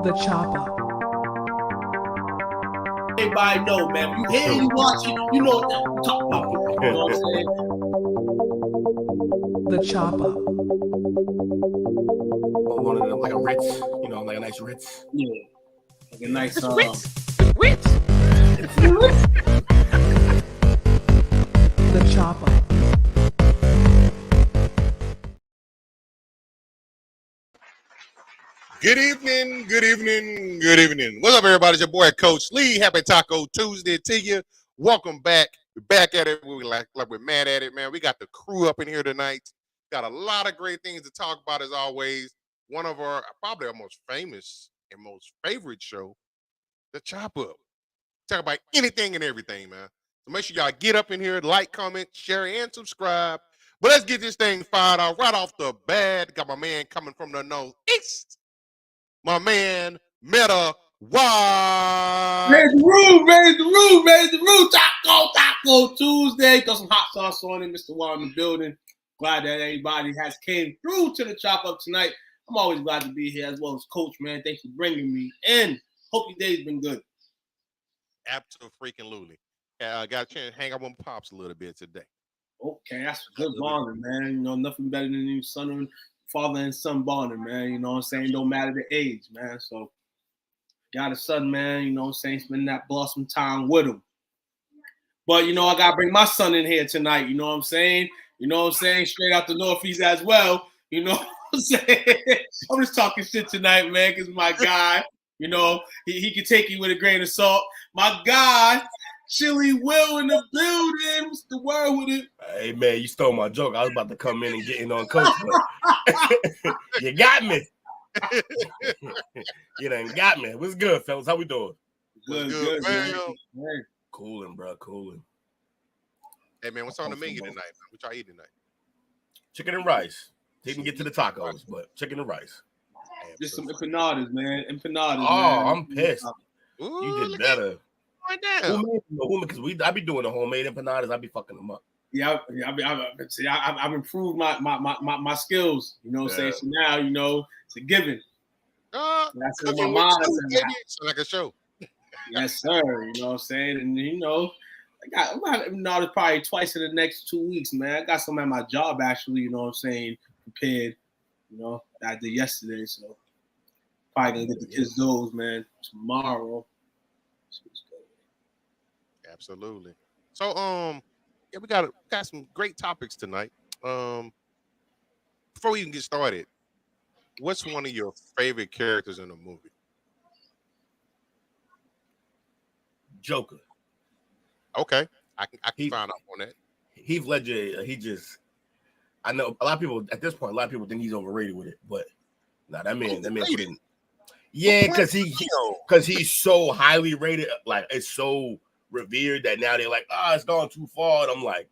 The chopper. Everybody know, man. You hear, you watch it, you know what I'm talking about. You know what I'm saying? The chopper. Or one of them, like a Ritz, you know, like a nice Ritz. Yeah. Like a nice Ritz. The chopper. Good evening, good evening, good evening. What's up, everybody? It's your boy, Coach Lee. Happy Taco Tuesday to you. Welcome back. We're back at it. We're like we're mad at it, man. We got the crew up in here tonight. Got a lot of great things to talk about, as always. One of our, probably our most famous and most favorite show, The Chop Up. Talk about anything and everything, man. So make sure y'all get up in here, like, comment, share, and subscribe. But let's get this thing fired off right off the bat. Got my man coming from the northeast. My man, Meta Wide. Raise the roof. Taco Tuesday. Got some hot sauce on it. Mr. Wall in the building. Glad that everybody has came through to the chop up tonight. I'm always glad to be here, as well as Coach, man. Thanks for bringing me in. Hope your day's been good. Absolutely. Got a chance to hang out with Pops a little bit today. Okay, that's good bonding, man. You know, nothing better than your father and son bonding, man. You know what I'm saying? Don't matter the age, man. So, got a son, man. You know what I'm saying? Spend that blossom time with him. But, you know, I got to bring my son in here tonight. You know what I'm saying? Straight out the Northeast as well. You know what I'm saying? I'm just talking shit tonight, man, because my guy, you know, he can take you with a grain of salt. My guy, Chili Will in the building. What's the word with it? Hey, man, you stole my joke. I was about to come in and get in on Coach, but you got me. You done got me. What's good, fellas? How we doing? Good, man. Cooling, bro, cooling. Hey, man, what's on the menu tonight, man? What y'all eating tonight? Chicken and rice. Didn't get to the tacos, but chicken and rice. Just some empanadas, man. Oh, man. I'm pissed. Ooh, You did better. Right now. Because I be doing the homemade empanadas. I be fucking them up. Yeah, I've improved my skills. You know what I'm saying? So now, you know, it's a given. That's what my mom says. Like a show. Yes, sir. You know what I'm saying? And, you know, I'm going to have empanadas probably twice in the next 2 weeks, man. I got some at my job, actually, you know what I'm saying, prepared. You know, that I did yesterday, so probably going to get the kids those, man, tomorrow. Absolutely. So, yeah, we got some great topics tonight. Before we even get started, what's one of your favorite characters in a movie? Joker. Okay, I can find out on that. Heath Ledger, I know a lot of people at this point. A lot of people think he's overrated with it, but that man couldn't. Yeah, because he's so highly rated, like it's so revered that now they're like, it's gone too far. And I'm like,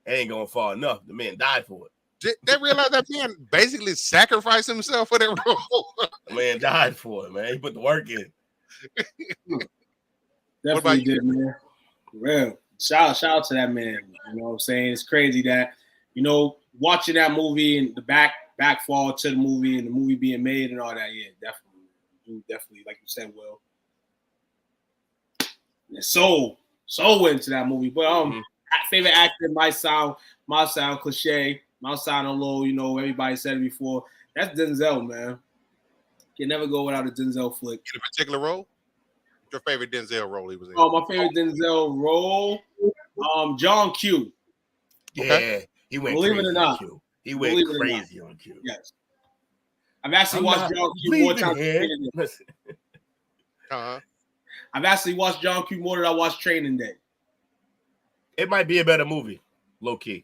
it ain't going far enough. The man died for it. Did they realize that man basically sacrificed himself for that role? The man died for it, man. He put the work in. Definitely did, man. Real. Shout out to that man. You know what I'm saying? It's crazy that, you know, watching that movie and the backfall to the movie and the movie being made and all that, yeah, definitely, like you said, Will. So into that movie. But favorite actor might sound cliche, might sound a little, you know, everybody said it before. That's Denzel, man. Can never go without a Denzel flick. In a particular role? What's your favorite Denzel role he was in? Oh, my favorite Denzel role, John Q. Yeah, he went Believe crazy it or not. on Q. He went crazy on Q. Yes. I've actually watched John Q more times. I've actually watched John Q more than I watched Training Day. It might be a better movie, low key.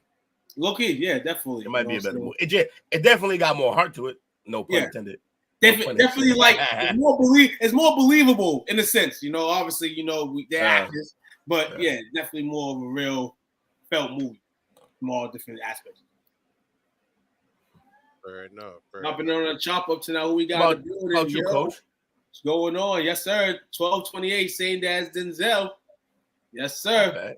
Low key, yeah, definitely. It might be a better movie. It definitely got more heart to it. No pun intended. Definitely, like it's more believable in a sense. You know, obviously, you know they're actors, but yeah, definitely more of a real felt movie from all different aspects. Fair enough. Hopping on a chop up tonight. Who we got? About you, Coach? What's going on? Yes, sir. 12/28, same day as Denzel. Yes, sir. Okay.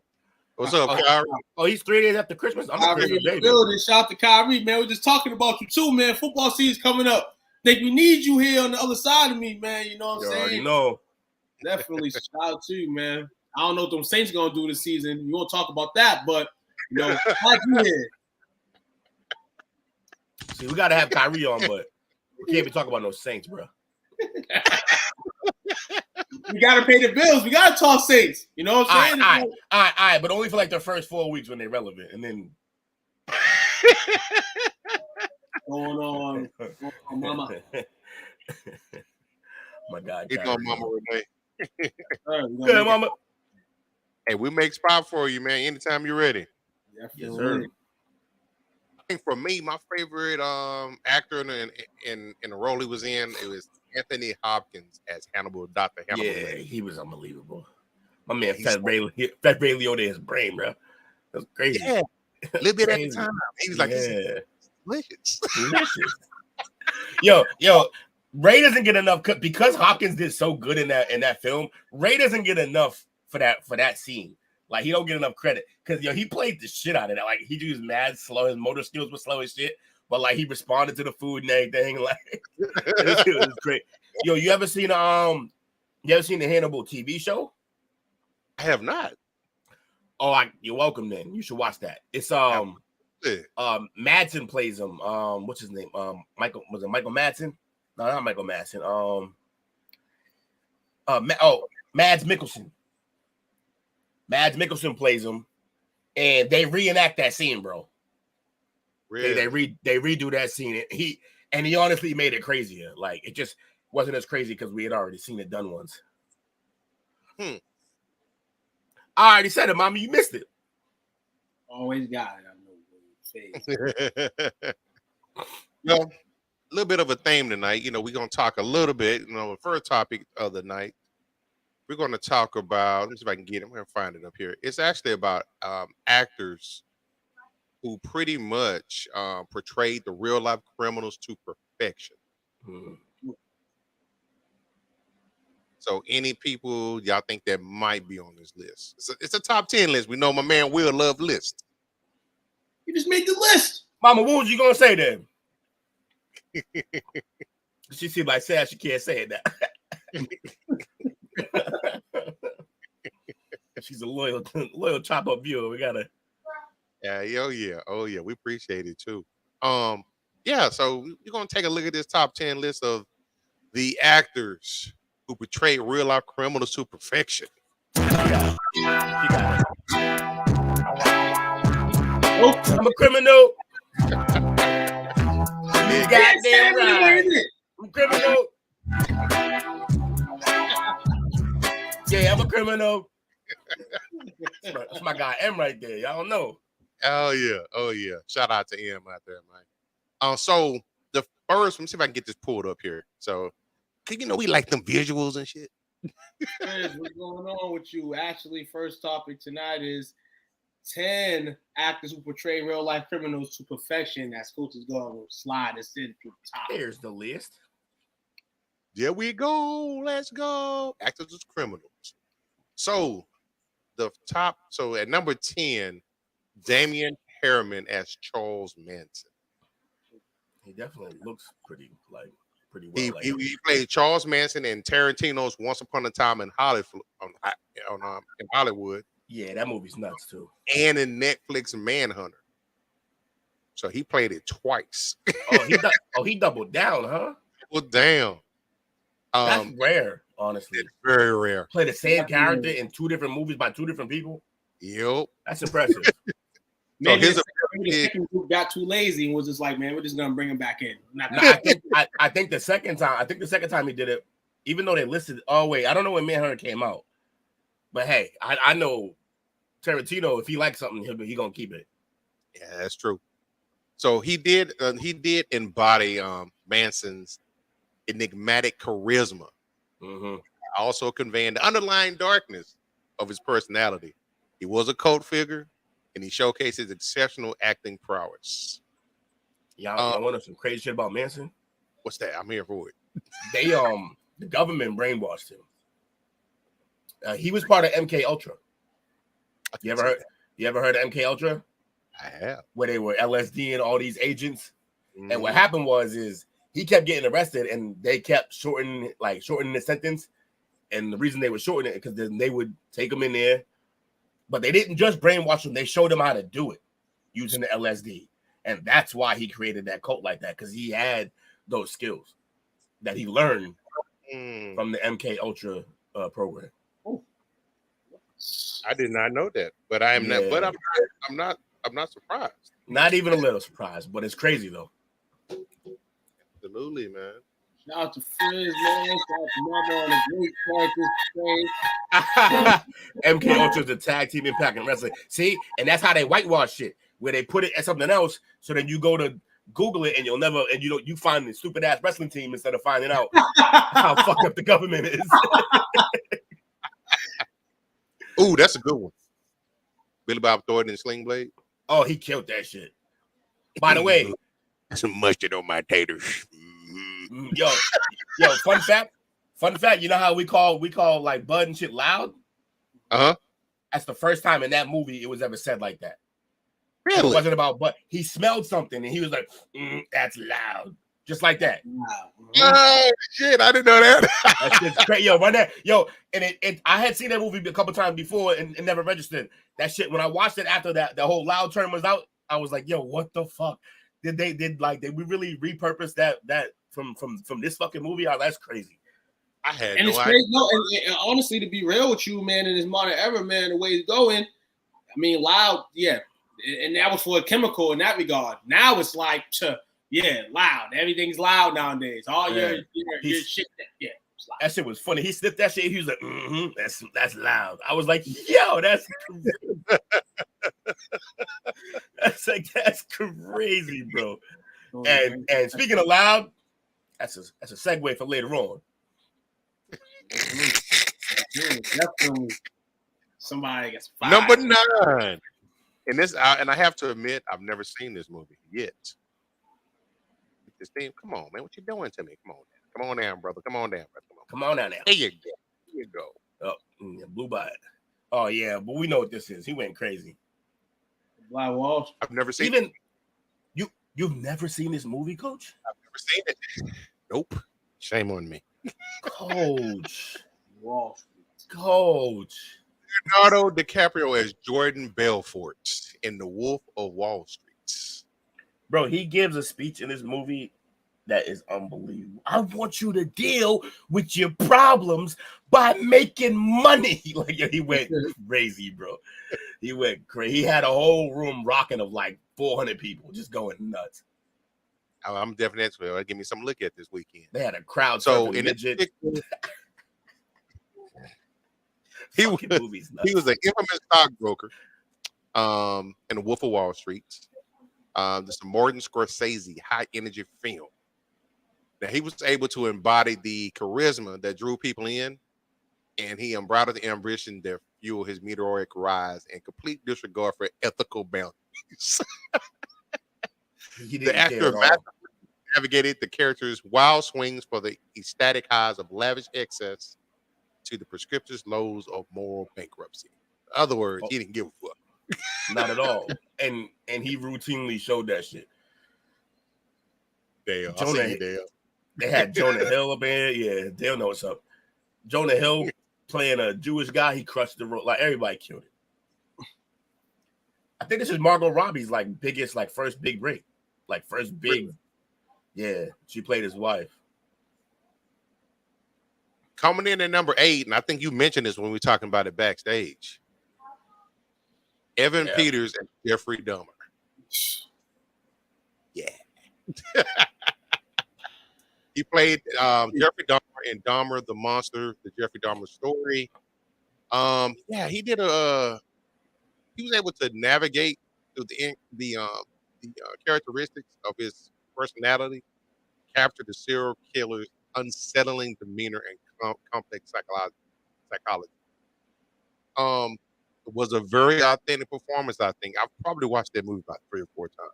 What's up, Kyrie? Oh, he's 3 days after Christmas. I'm a Christmas baby. Shout out to Kyrie, man. We're just talking about you too, man. Football season's coming up. think we need you here on the other side of me, man. You know what I'm You already saying? know. Definitely shout out to you, man. I don't know what them Saints gonna do this season. We won't talk about that, but you know, glad you here. See, we gotta have Kyrie on, but we can't be talking about no Saints, bro. We gotta pay the bills. We gotta talk Saints. You know what I'm saying? All right, but only for like the first 4 weeks when they're relevant, and then going on, mama. My God, You know, Mama Renee. Good, mama. Hey, we make spot for you, man. Anytime you're ready. Yes, sir. I think for me, my favorite actor in the role he was in, it was Anthony Hopkins as Dr. Hannibal. Yeah, he was unbelievable. My man fed Ray Liotta his brain, bro. That's crazy. Yeah, a little bit at the time. He was like, yeah. Delicious. Yo, Ray doesn't get enough because Hopkins did so good in that film. Ray doesn't get enough for that scene. Like, he don't get enough credit because he played the shit out of that. Like, he was mad slow. His motor skills were slow as shit, but like he responded to the food and everything. Like, it was great. Yo, you ever seen the Hannibal TV show? I have not. Oh, you're welcome. Then you should watch that. It's Madsen plays him. What's his name? Michael Madsen? No, not Michael Madsen. Mads Mikkelsen. Mads Mikkelsen plays him, and they reenact that scene, bro. Really? They redo that scene. He honestly made it crazier. Like, it just wasn't as crazy because we had already seen it done once. I already said it, Mama. You missed it. Always got it. Well, a little bit of a theme tonight. You know, we're going to talk a little bit. You know, the first topic of the night, we're going to talk about, let me see if I can get it. I'm going to find it up here. It's actually about actors who pretty much portrayed the real life criminals to perfection. So any people y'all think that might be on this list? It's a top 10 list. We know my man Will love list. You just made the list. Mama, what was you going to say then? She seemed like sad she can't say it now. She's a loyal chop-up viewer. We got to. Yeah. Oh, yeah. We appreciate it, too. Yeah, so we're going to take a look at this top 10 list of the actors who portray real life criminals to perfection. Yeah. Oh, I'm a criminal. You goddamn right. I'm a criminal. Yeah, I'm a criminal. That's my guy M right there. Y'all don't know. Oh yeah. Shout out to M out there, man. So the first, let me see if I can get this pulled up here. So, cause we like them visuals and shit. What's going on with you? Actually, first topic tonight is 10 actors who portray real life criminals to perfection. That Coach is going to slide us in to the top. Here's the list. There we go. Let's go. Actors as criminals. So the top. So at number 10, Damian Harriman as Charles Manson. He definitely looks pretty well. He played Charles Manson in Tarantino's Once Upon a Time in Hollywood. In Hollywood. Yeah, that movie's nuts too. And in Netflix Manhunter. So he played it twice. He doubled down, huh? Doubled down. That's rare, honestly. It's very rare. Play the same character in 2 different movies by 2 different people. Yep. That's impressive. Maybe the second group got too lazy and was just like, man, we're just gonna bring him back in. I think the second time he did it, even though they listed. Oh wait, I don't know when Manhunter came out, but hey, I know Tarantino. If he likes something, he gonna keep it. Yeah, that's true. So he did embody Manson's enigmatic charisma, also conveying the underlying darkness of his personality. He was a cult figure, and he showcased his exceptional acting prowess. Y'all want some crazy shit about Manson? What's that? I'm here for it. They the government brainwashed him. He was part of MK Ultra. You ever heard of MK Ultra? I have. Where they were LSD and all these agents. And what happened was he kept getting arrested, and they kept shortening the sentence. And the reason they would shorten it because then they would take him in there, but they didn't just brainwash him; they showed him how to do it using the LSD, and that's why he created that cult like that, because he had those skills that he learned from the MK Ultra program. I did not know that, but I am not. But I'm not surprised. Not even a little surprised, but it's crazy though. Absolutely, man. Shout out to Frizz, man. Shout out to Mama on the great characters. MK Ultra is the tag team Impact and wrestling. See, and that's how they whitewash shit, where they put it as something else. So then you go to Google it, and you find the stupid ass wrestling team instead of finding out how fucked up the government is. Ooh, that's a good one. Billy Bob Thornton and Sling Blade. Oh, he killed that shit. By the way, some mustard on my taters. Yo, fun fact. You know how we call like Bud and shit loud? That's the first time in that movie it was ever said like that. Really? It wasn't about Bud. He smelled something and he was like, "That's loud," just like that. Oh shit! I didn't know that. That's just crazy. Yo, run that. Yo, and it I had seen that movie a couple times before and never registered. That shit, when I watched it after that, the whole loud term was out. I was like, yo, what the fuck? Did we really repurpose that from this fucking movie? Oh, that's crazy. I had and no it's idea. crazy. No, and honestly, to be real with you, man, in this modern era, man, the way it's going, I mean, loud, yeah. And that was for a chemical in that regard. Now it's like, loud. Everything's loud nowadays. All your shit, yeah. That shit was funny. He sniffed that shit. He was like, that's loud. I was like, yo, that's that's crazy, bro. And speaking of loud, that's a segue for later on. Definitely. Somebody gets fired. Number 9. And I have to admit, I've never seen this movie yet. This thing, come on, man. What you doing to me? Come on down, brother. Come on down, brother. Come on down now. There you go. Oh, blue by it. Oh yeah, but we know what this is. He went crazy. Black Wall Street. I've never seen it. You've never seen this movie, Coach? I've never seen it. Nope. Shame on me. Coach. Wall Street. Coach. Leonardo DiCaprio as Jordan Belfort in The Wolf of Wall Street. Bro, he gives a speech in this movie that is unbelievable. I want you to deal with your problems by making money. Like, he went crazy, bro. He went crazy. He had a whole room rocking of like 400 people just going nuts. I'm definitely as well. Give me some look at this weekend. They had a crowd. So in it, he was an infamous stockbroker in The Wolf of Wall Street. This is a Martin Scorsese high energy film. Now he was able to embody the charisma that drew people in, and he embroidered the ambition that fueled his meteoric rise and complete disregard for ethical boundaries. The actor navigated the character's wild swings for the ecstatic highs of lavish excess to the prescriptive lows of moral bankruptcy. In other words, he didn't give a fuck. Not at all. And he routinely showed that shit. Dale, they had Jonah Hill up in here. Yeah, they'll know what's up. Jonah Hill playing a Jewish guy. He crushed the role. Like, everybody killed it. I think this is Margot Robbie's like biggest, like first big break. Like first big. Yeah, she played his wife. Coming in at number 8, and I think you mentioned this when we were talking about it backstage. Evan Peters and Jeffrey Dahmer. Yeah. He played Jeffrey Dahmer in Dahmer the Monster, the Jeffrey Dahmer story. He did he was able to navigate through the characteristics of his personality, capture the serial killer's unsettling demeanor and complex psychology. It was a very authentic performance, I think. I've probably watched that movie about 3 or 4 times.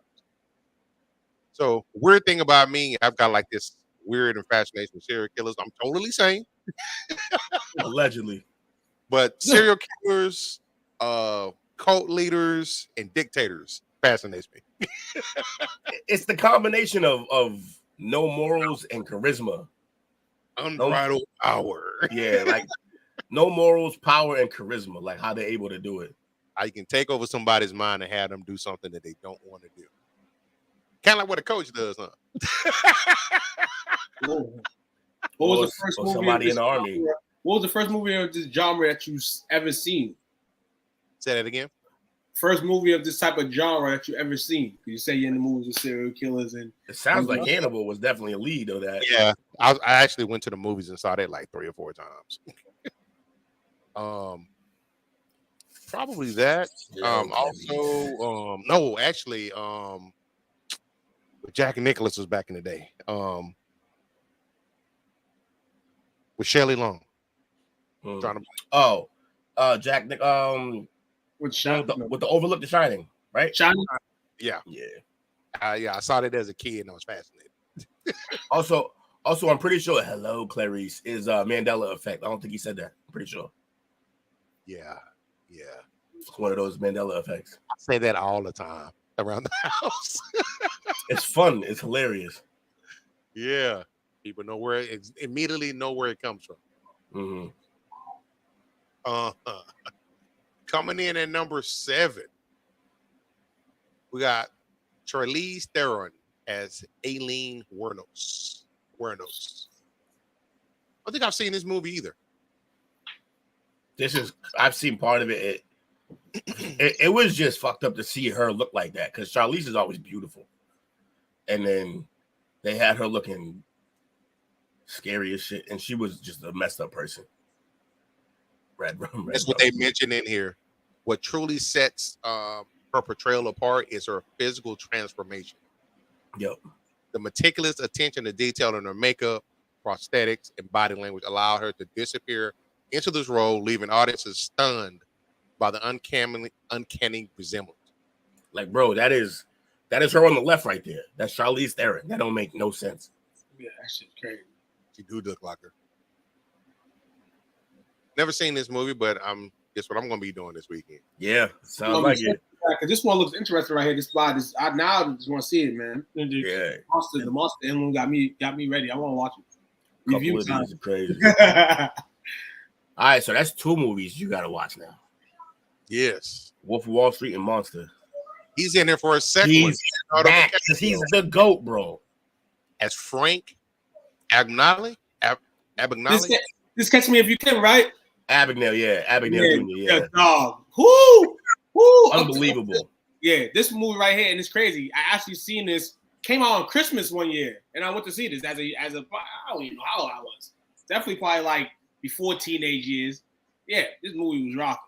So, weird thing about me, I've got like this weird fascination with serial killers. I'm totally sane. Allegedly. But serial killers, cult leaders, and dictators fascinates me. It's the combination of no morals and charisma. Unbridled power. Yeah, like no morals, power, and charisma. Like how they're able to do it. How you can take over somebody's mind and have them do something that they don't want to do. Kind of like what a coach does, huh? What was the first movie somebody in the army? What was the first movie of this genre that you ever seen? Say that again. First movie of this type of genre that you ever seen? You say you're in the movies with serial killers, and it sounds like Hannibal was definitely a lead of that. Yeah, I actually went to the movies and saw that like 3 or 4 times. Probably that. No, actually, Jack and Nicholas was back in the day. With Shelley Long. Trying to with the Overlook The Shining, right? Shining. Yeah. I saw that as a kid and I was fascinated. Also, I'm pretty sure Hello Clarice is Mandela Effect. I don't think he said that. I'm pretty sure. Yeah. It's one of those Mandela effects. I say that all the time around the house. It's fun. It's hilarious. Yeah. People know immediately know where it comes from. Mm-hmm. Coming in at number 7, we got Charlize Theron as Aileen Wuornos. I don't think I've seen this movie either. I've seen part of it. It was just fucked up to see her look like that because Charlize is always beautiful, and then they had her looking scary as shit, and she was just a messed up person. That's what they mentioned in here. What truly sets her portrayal apart is her physical transformation. Yep. The meticulous attention to detail in her makeup, prosthetics, and body language allowed her to disappear into this role, leaving audiences stunned by the uncanny resemblance. Like, bro, that is her on the left right there. That's Charlize Theron. That don't make no sense. Yeah, that shit's crazy. She do look like her. Never seen this movie, but guess what I'm going to be doing this weekend. Yeah, sounds like it. Because this one looks interesting right here. This spot is. I just want to see it, man. Yeah, the monster one got me ready. I want to watch it. Review time. Is crazy. All right, so that's 2 movies you got to watch now. Yes, Wolf of Wall Street and Monster. He's in there for a second. He's back because he's the GOAT, bro. As Frank Abagnale. This Catch Me If You Can, right? Abagnale Jr. Yeah, dog. Whoo! Unbelievable. This movie right here, and it's crazy. I actually seen this. Came out on Christmas one year, and I went to see this as a. I don't even know how old I was. Definitely probably like before teenage years. Yeah, this movie was rocking.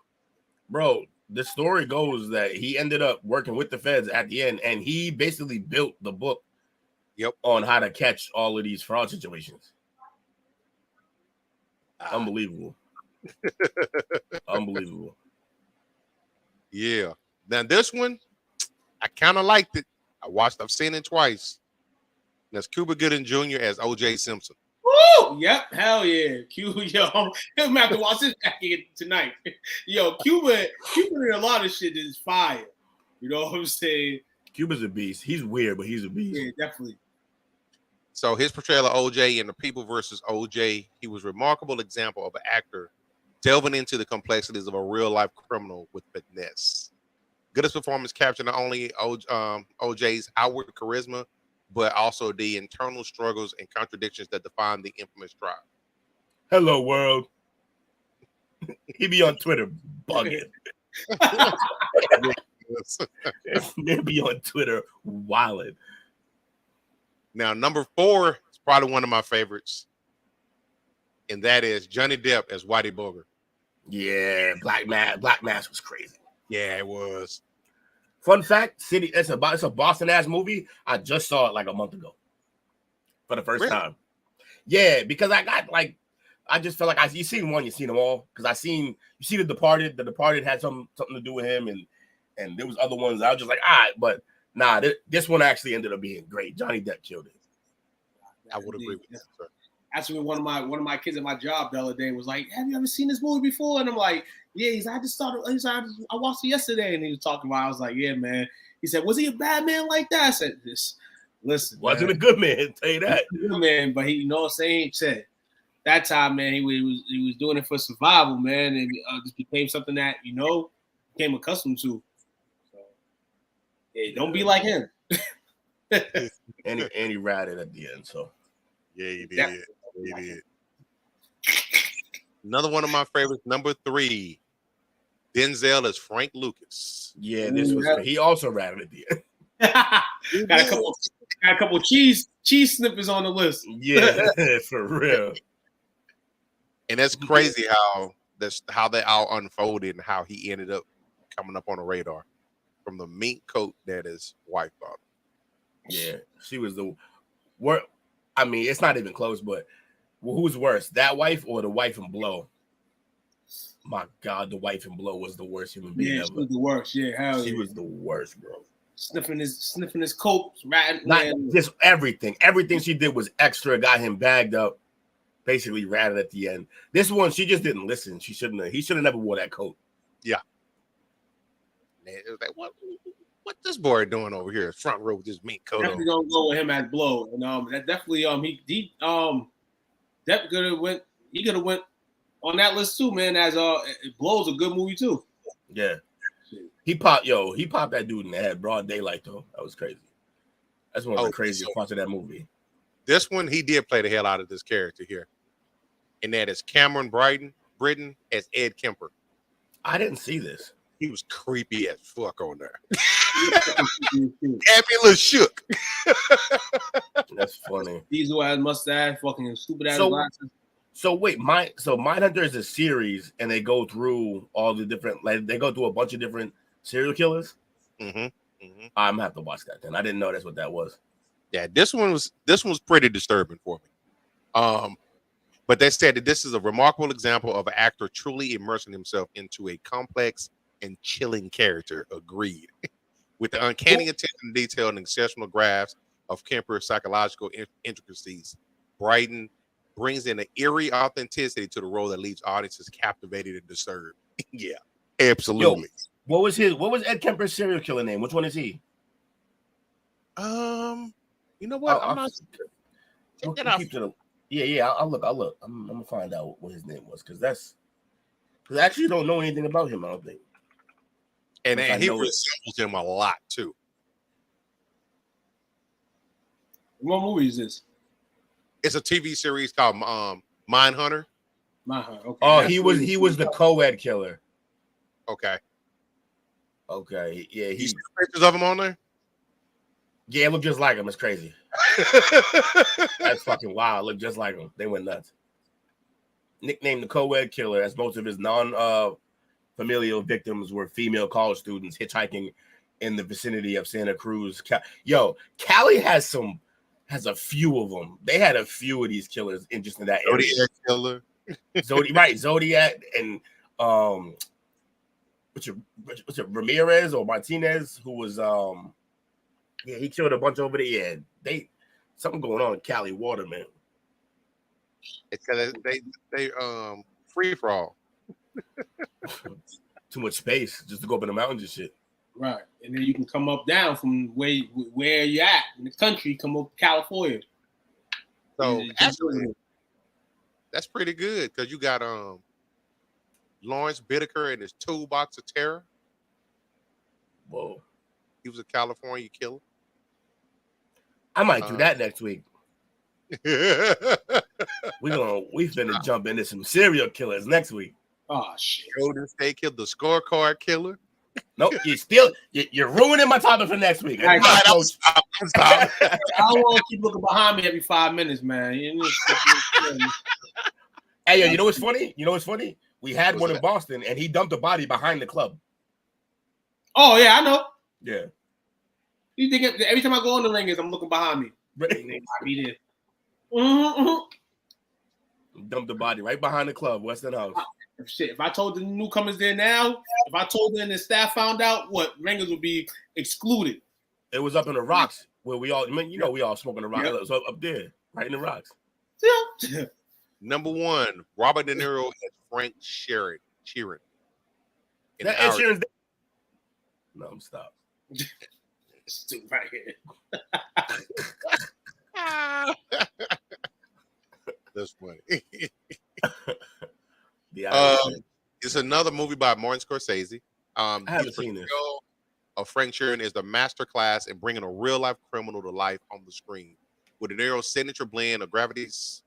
Bro, the story goes that he ended up working with the feds at the end, and he basically built the book. Yep. On how to catch all of these fraud situations. Unbelievable. Unbelievable. Yeah. Now this one, I kind of liked it. I've seen it twice. That's Cuba Gooding Jr. as O.J. Simpson. Woo! Yep, hell yeah. Cuba, yo, I'm gonna have to watch this back again tonight. Yo, Cuba did a lot of shit that is fire. You know what I'm saying? Cuba's a beast. He's weird, but he's a beast. Yeah, definitely. So his portrayal of OJ in The People versus OJ, he was a remarkable example of an actor delving into the complexities of a real-life criminal with finesse. Goodest performance captured not only OJ's outward charisma, but also the internal struggles and contradictions that define the infamous trial. Hello, world. He be on Twitter bugging. They be on Twitter wilding. Now, number 4 is probably one of my favorites, and that is Johnny Depp as Whitey Bulger. Yeah, Black Mass was crazy. Yeah, it was. Fun fact: it's a Boston ass movie. I just saw it like a month ago for the first time. Yeah, because I just felt like you seen one, you seen them all. Because you see The Departed. The Departed had something to do with him, and there was other ones. I was just like, all right, but nah, this one actually ended up being great. Johnny Depp killed it. I would agree with that, sir. Actually, one of my kids at my job the other day was like, "Have you ever seen this movie before?" And I'm like, "Yeah." He's like, I watched it yesterday, and he was talking about. I was like, "Yeah, man." He said, "Was he a bad man like that?" I said, "This Listen, Wasn't man. a good man, tell you that. Good man, but he, you know what I'm saying? Said that time, man, he was doing it for survival, man, and just became something that became accustomed to. So, yeah, don't be like him. And he ratted at the end, so yeah, he did. He did. Another one of my favorites, number 3. Denzel is Frank Lucas. Yeah, this was he also ratted at the end. got a couple cheese snippers on the list. Yeah, for real. And that's crazy how that all unfolded and how he ended up coming up on the radar from the mink coat that his wife bought. Yeah, she was the worst. I mean, it's not even close, but who's worse, that wife or the wife in Blow? My God, the wife in Blow was the worst human being ever. She was the worst. Yeah, hell she yeah. was the worst, bro. Sniffing his coat, ratting. Not just everything. Everything she did was extra. Got him bagged up. Basically ratted at the end. This one, she just didn't listen. She shouldn't have. He should have never wore that coat. Yeah. It was like, what this boy doing over here? Front row with this mink coat. Definitely gonna go with him as Blow, and that definitely he could have went on that list too, man. As Blow's a good movie too. Yeah. He popped that dude in the head, broad daylight though. That was crazy. That's one of the craziest parts of that movie. This one, he did play the hell out of this character here. And that is Cameron Britton as Ed Kemper. I didn't see this. He was creepy as fuck on there. Had me a little shook. That's funny. Diesel ass mustache, fucking stupid ass glasses. So wait, Mindhunter is a series, and they go through all the different, like they go through a bunch of different serial killers. Mm-hmm. Mm-hmm. I'm gonna have to watch that then. I didn't know that's what that was. Yeah, this one was pretty disturbing for me. But they said that this is a remarkable example of an actor truly immersing himself into a complex and chilling character. Agreed. With the uncanny attention to detail and exceptional grasp of Kemper's psychological intricacies, Brighton brings in an eerie authenticity to the role that leaves audiences captivated and disturbed. Yeah, absolutely. Yo, what was Ed Kemper's serial killer name? Which one is he? You know what? I'm not. Check that out. Yeah. I'll look. I'm gonna find out what his name was because I actually don't know anything about him. I don't think. And he resembles him a lot too. What movie is this? It's a TV series called Mindhunter. Mindhunter. Okay. Oh, he was the co-ed killer. Okay. Yeah, you see pictures of him on there? Yeah, it looked just like him. It's crazy. That's fucking wild. Look just like him. They went nuts. Nicknamed the co-ed killer, as most of his non-familial victims were female college students hitchhiking in the vicinity of Santa Cruz. Cali has a few of them. They had a few of these killers in just in that area. Zodiac killer. Zodiac and what's it Ramirez or Martinez, who was he killed a bunch over there. Yeah, something going on in Cali water, man. It's because they free for all. Too much space just to go up in the mountains and shit. Right, and then you can come up down from where you're at in the country. Come up to California. So actually, that's pretty good because you got Lawrence Bittaker and his toolbox of terror. Whoa, he was a California killer. I might do that next week. we finna jump into some serial killers next week. Oh shit! Golden State Killer, the scorecard killer. Nope, you're ruining my topic for next week. Right, stop. I don't want to keep looking behind me every 5 minutes, man. Hey, yo, you know what's funny? We had one in Boston, and he dumped a body behind the club. Oh yeah, I know. Yeah. You think every time I go on the ring, I'm looking behind me. They might be there. Dumped the body right behind the club, Western House. Shit, if I told the newcomers there now, if I told them and the staff found out, ringers would be excluded. It was up in the rocks where we all, we all smoking the rocks. Yep. So up there, right in the rocks. Yeah. Number 1, Robert De Niro as Frank Sheeran. No, I'm stop. Stupid right here. That's funny. Yeah, It's another movie by Martin Scorsese. I haven't seen this. Of Frank Sheeran is the master class in bringing a real life criminal to life on the screen. With De Niro's signature blend of gravitas,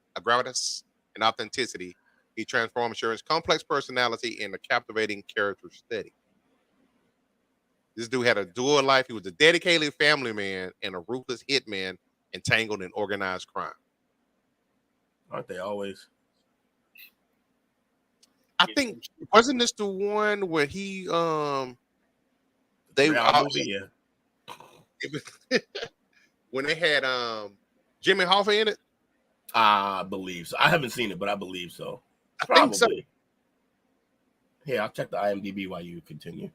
and authenticity, he transformed Sheeran's complex personality into a captivating character study. This dude had a dual life. He was a dedicated family man and a ruthless hitman entangled in organized crime. Aren't they always? I think wasn't this the one where he they movie, yeah. when they had Jimmy Hoffa in it? I believe so. I haven't seen it, but I believe so. I think so. Here, I'll check the IMDb while you continue.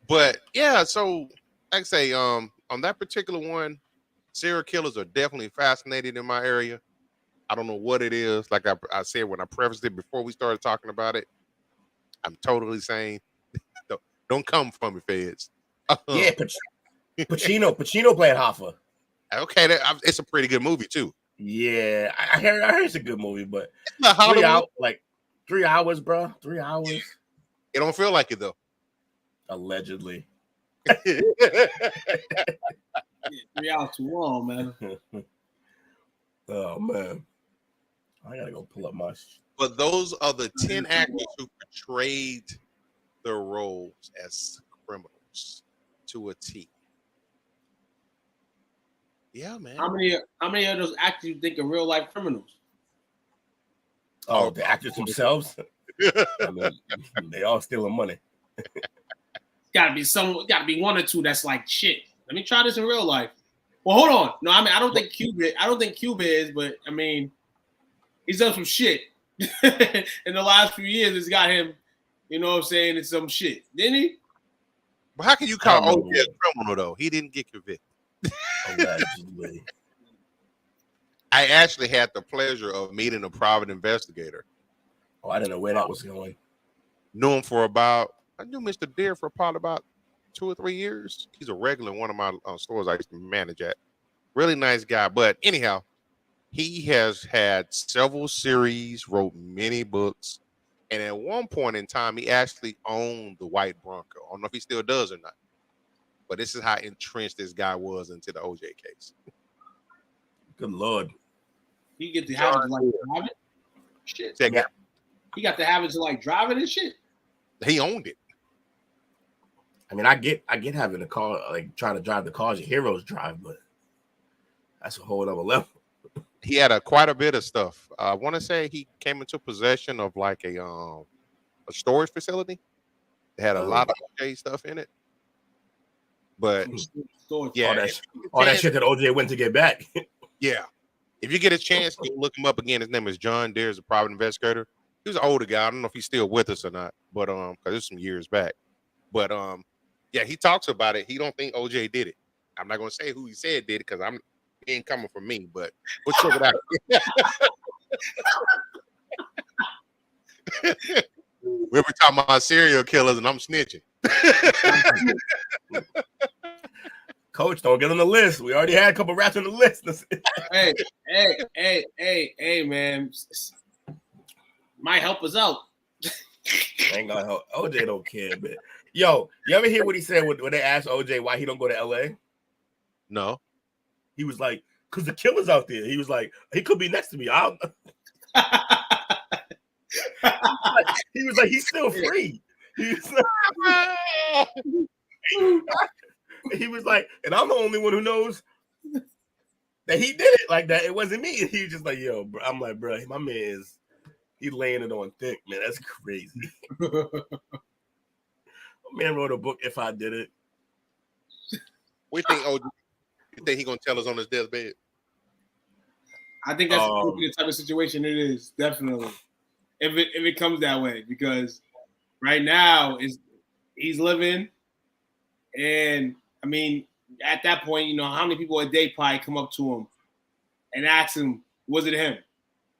But yeah, so like I say, on that particular one, serial killers are definitely fascinated in my area. I don't know what it is. Like I said when I prefaced it before we started talking about it, I'm totally saying, don't come for me, feds. Yeah, Pacino playing Hoffa. Okay, it's a pretty good movie too. Yeah, I heard it's a good movie, but it's not 3 hours, bro. 3 hours. It don't feel like it though. Allegedly. 3 hours too long, man. Oh man, I gotta go pull up my. But those are the 10 actors who portrayed their roles as criminals to a T. Yeah, man. How many of those actors you think are real life criminals? Oh, the actors themselves. I mean, they all stealing money. Gotta be one or two that's like shit. Let me try this in real life. Well, hold on. No, I mean I don't think Cuba is, but I mean he's done some shit in the last few years. It's got him, you know what I'm saying, it's some shit, didn't he? But how can you call OJ a criminal though? He didn't get convicted. Allegedly. I actually had the pleasure of meeting a private investigator. Oh, I didn't know where that was going. I knew Mr. Deere for probably about 2 or 3 years. He's a regular in one of my stores I used to manage at. Really nice guy. But anyhow, he has had several series, wrote many books, and at one point in time, he actually owned the white Bronco. I don't know if he still does or not. But this is how entrenched this guy was into the OJ case. Good Lord. He get the habit to like drive it. Shit. Yeah. He got the habit to like drive it and shit. He owned it. I mean, I get having a car, like trying to drive the cars your heroes drive, but that's a whole other level. He had quite a bit of stuff. I want to say he came into possession of like a storage facility. It had a lot of OJ stuff in it. But yeah, all that shit that OJ went to get back. Yeah. If you get a chance, you look him up again. His name is John Deere, a private investigator. He was an older guy. I don't know if he's still with us or not, but because it's some years back. But yeah, he talks about it. He don't think OJ did it. I'm not gonna say who he said did it because he ain't coming from me, but we'll check it out. We were talking about serial killers and I'm snitching. Coach, don't get on the list. We already had a couple rats on the list. Hey, man. Might help us out. Ain't gonna help. OJ don't care, man. Yo, you ever hear what he said when they asked OJ why he don't go to LA? No. He was like, because the killer's out there. He was like, he could be next to me. He was like, he's still free. He was like, and I'm the only one who knows that he did it like that. It wasn't me. He was just like, yo, bro. I'm like, bro, my man he's laying it on thick, man. That's crazy. My man wrote a book, If I Did It. We think OJ, you think he gonna tell us on his deathbed? I think that's the type of situation it is, definitely. If it comes that way, because right now he's living, and I mean, at that point, you know, how many people a day probably come up to him and ask him, was it him?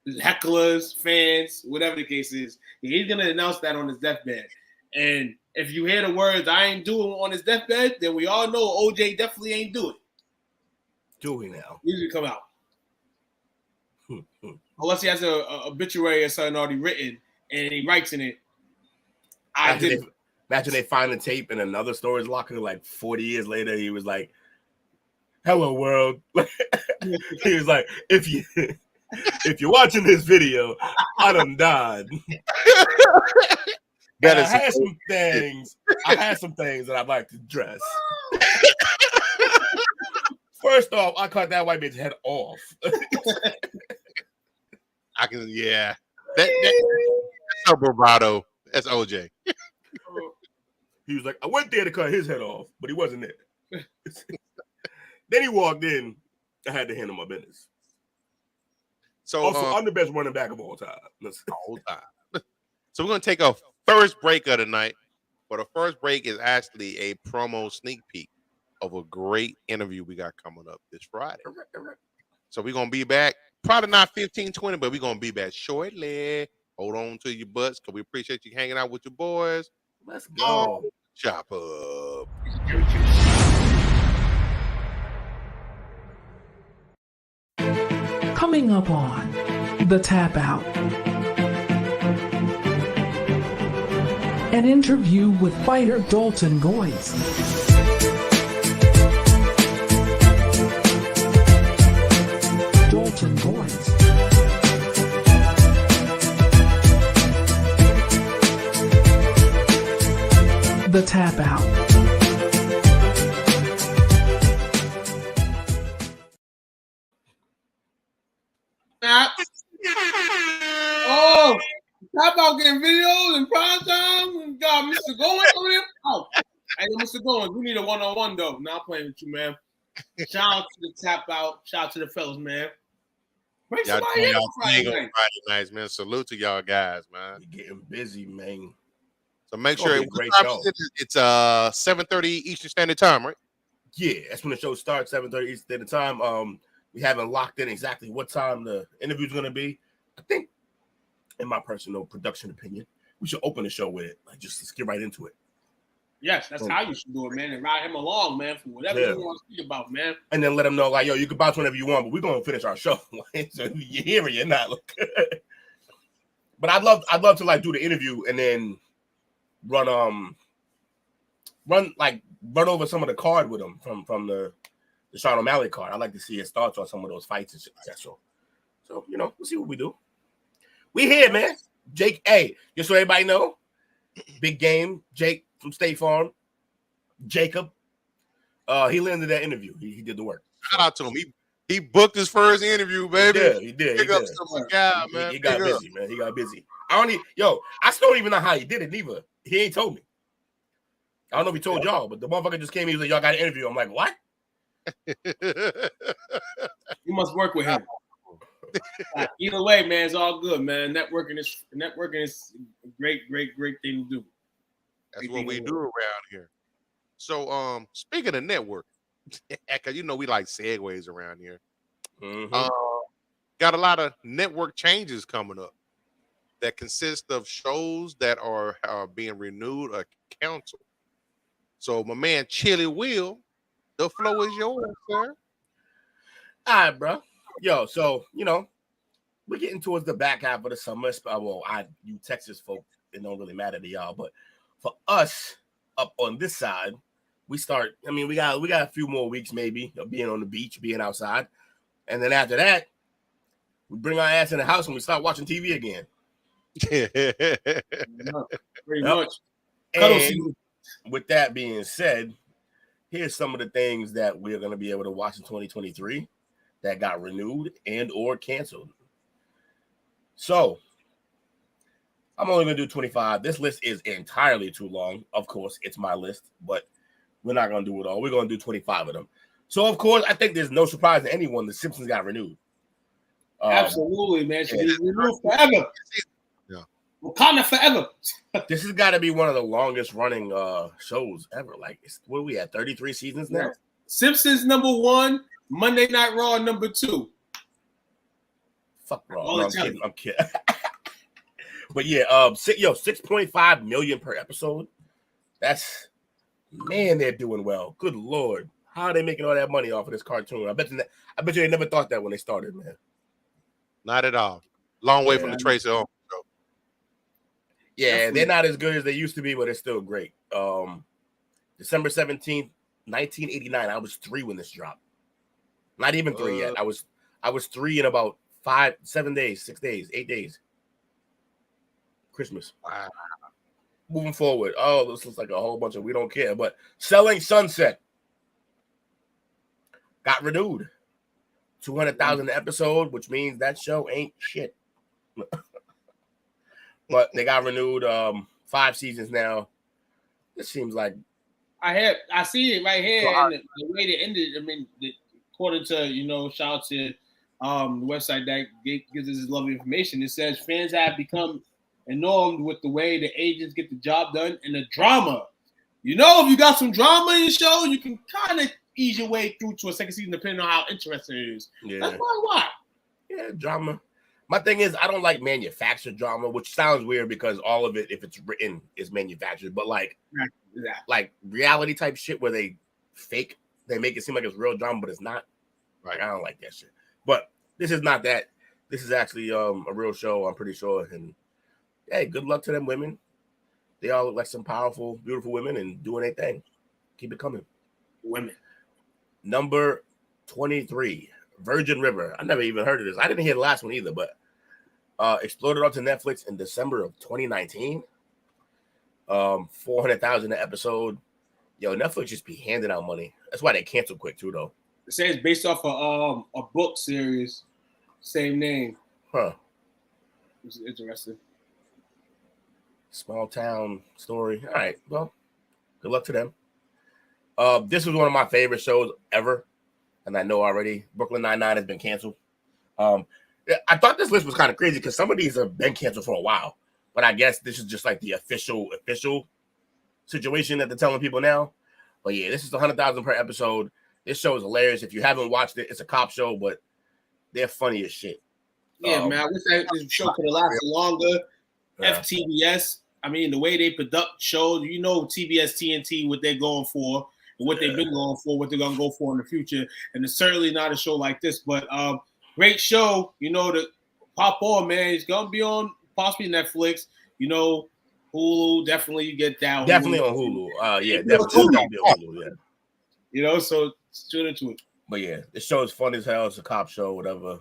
Hecklers, fans, whatever the case is. He's gonna announce that on his deathbed. And if you hear the words "I ain't doing" on his deathbed, then we all know OJ definitely ain't do it. Do we now? Usually come out. Unless he has a obituary or something already written and he writes in it. Imagine they find the tape in another storage locker like 40 years later. He was like, "Hello world." He was like, if you're watching this video, I done died. I had some things that I'd like to address. First off, I cut that white bitch head off. That's so bravado. That's OJ. He was like, I went there to cut his head off, but he wasn't there. Then he walked in. I had to handle my business. So also, I'm the best running back of all time. So we're gonna take a first break of the night. But the first break is actually a promo sneak peek of a great interview we got coming up this Friday. So we're gonna be back. Probably not 15, 20, but we're gonna be back shortly. Hold on to your butts, because we appreciate you hanging out with your boys. Let's go. Chop up. Coming up on The Tap Out. An interview with fighter Dalton Goyce. Dalton Goyce. The Tap Out. Oh, Tap Out getting videos in prime time. We got Mr. Goins over here. Oh, hey, Mr. Goins, we need a one-on-one though. Not playing with you, man. Shout out to the Tap Out. Shout out to the fellas, man. Bring somebody in on Friday nights, man. Salute to y'all guys, man. We're getting busy, man. So make sure it's 7:30 Eastern Standard Time, right? Yeah, that's when the show starts, 7:30 Eastern Standard Time. We haven't locked in exactly what time the interview's going to be. I think, in my personal production opinion, we should open the show with it. Like, just let's get right into it. Yes, that's how you should do it, man. And ride him along, man, for whatever you want to speak about, man. And then let him know, like, yo, you can bounce whenever you want, but we're going to finish our show. So you hear it, you're not. But I'd love to, like, do the interview and then run over some of the card with him from the Sean O'Malley card. I'd like to see his thoughts on some of those fights and shit like that. So, we'll see what we do. We here, man. Jake, hey, just so everybody know, big game, Jake from State Farm, Jacob. He landed that interview. He did the work. Shout out to him. He booked his first interview, baby. Yeah, he did. He got busy, man. He got busy. I still don't even know how he did it neither. He ain't told me. I don't know if he told y'all, but the motherfucker just came. He was like, "Y'all got an interview." I'm like, "What?" You must work with him. Either way, man, it's all good, man. Networking is a great thing to do. That's what we do around here. So, speaking of network, because we like segues around here. Mm-hmm. Got a lot of network changes coming up that consist of shows that are being renewed or canceled. So, my man Chili Will, the floor is yours, sir. All right, bro. Yo, so we're getting towards the back half of the summer. Well, you Texas folk, it don't really matter to y'all, but for us up on this side, we start. I mean, we got a few more weeks maybe of being on the beach, being outside, and then after that, we bring our ass in the house and we start watching TV again. Pretty much. And with that being said, here's some of the things that we're going to be able to watch in 2023 that got renewed and or canceled. So I'm only going to do 25. This list is entirely too long. Of course, it's my list, but we're not going to do it all. We're going to do 25 of them. So, of course, I think there's no surprise to anyone. The Simpsons got renewed. Absolutely, man. Should be renewed forever. Yeah. Wakanda forever. This has got to be one of the longest running shows ever. Like, what are we at? 33 seasons now? Simpsons #1, Monday Night Raw #2. Fuck Raw. No, I'm kidding. But yeah, 6.5 million per episode. That's man, they're doing well. Good Lord. How are they making all that money off of this cartoon? I bet you they never thought that when they started, man. Not at all. Long way Yeah, from the Tracy Ullman show. Yeah, Definitely. they're not as good as they used to be, but it's still great. December 17th, 1989. I was 3 when this dropped. Not even 3 yet. I was 3 in about 7 days, 6 days, 8 days. Christmas. Wow. Moving forward. Oh, this looks like a whole bunch of we don't care. But Selling Sunset got renewed. 200,000 episode, which means that show ain't shit. But they got renewed 5 seasons now. This seems like I see it right here, and the way they ended. I mean, according to shout out to the website that gives us this lovely information. It says fans have become enormed with the way the agents get the job done and the drama. If you got some drama in your show, you can kind of ease your way through to a second season depending on how interesting it is. Yeah. That's why. Yeah, drama. My thing is, I don't like manufactured drama, which sounds weird because all of it, if it's written, is manufactured. But like reality type shit where they make it seem like it's real drama, but it's not. Like I don't like that shit. But this is not that. This is actually a real show, I'm pretty sure. And hey, good luck to them women. They all look like some powerful, beautiful women and doing their thing. Keep it coming. Women. Number 23, Virgin River. I never even heard of this. I didn't hear the last one either, but exploded onto Netflix in December of 2019. 400,000 an episode. Yo, Netflix just be handing out money. That's why they cancel quick too, though. It says based off of a book series, same name. Huh. Which is interesting. Small town story. All right. Well, good luck to them. This was one of my favorite shows ever. And I know already Brooklyn Nine-Nine has been canceled. I thought this list was kind of crazy because some of these have been canceled for a while. But I guess this is just like the official situation that they're telling people now. But yeah, this is 100,000 per episode. This show is hilarious. If you haven't watched it, it's a cop show, but they're funny as shit. Yeah, man. I wish this show could have lasted longer. Yeah. FTBS. I mean, the way they product shows, TBS, TNT, what they're going for, and what they've been going for, what they're going to go for in the future. And it's certainly not a show like this, but great show. To pop on, man. It's going to be on possibly Netflix. Hulu, definitely you get that. Definitely on Hulu. Yeah, definitely on Hulu, yeah. So tune into it. But yeah, the show is fun as hell. It's a cop show, whatever.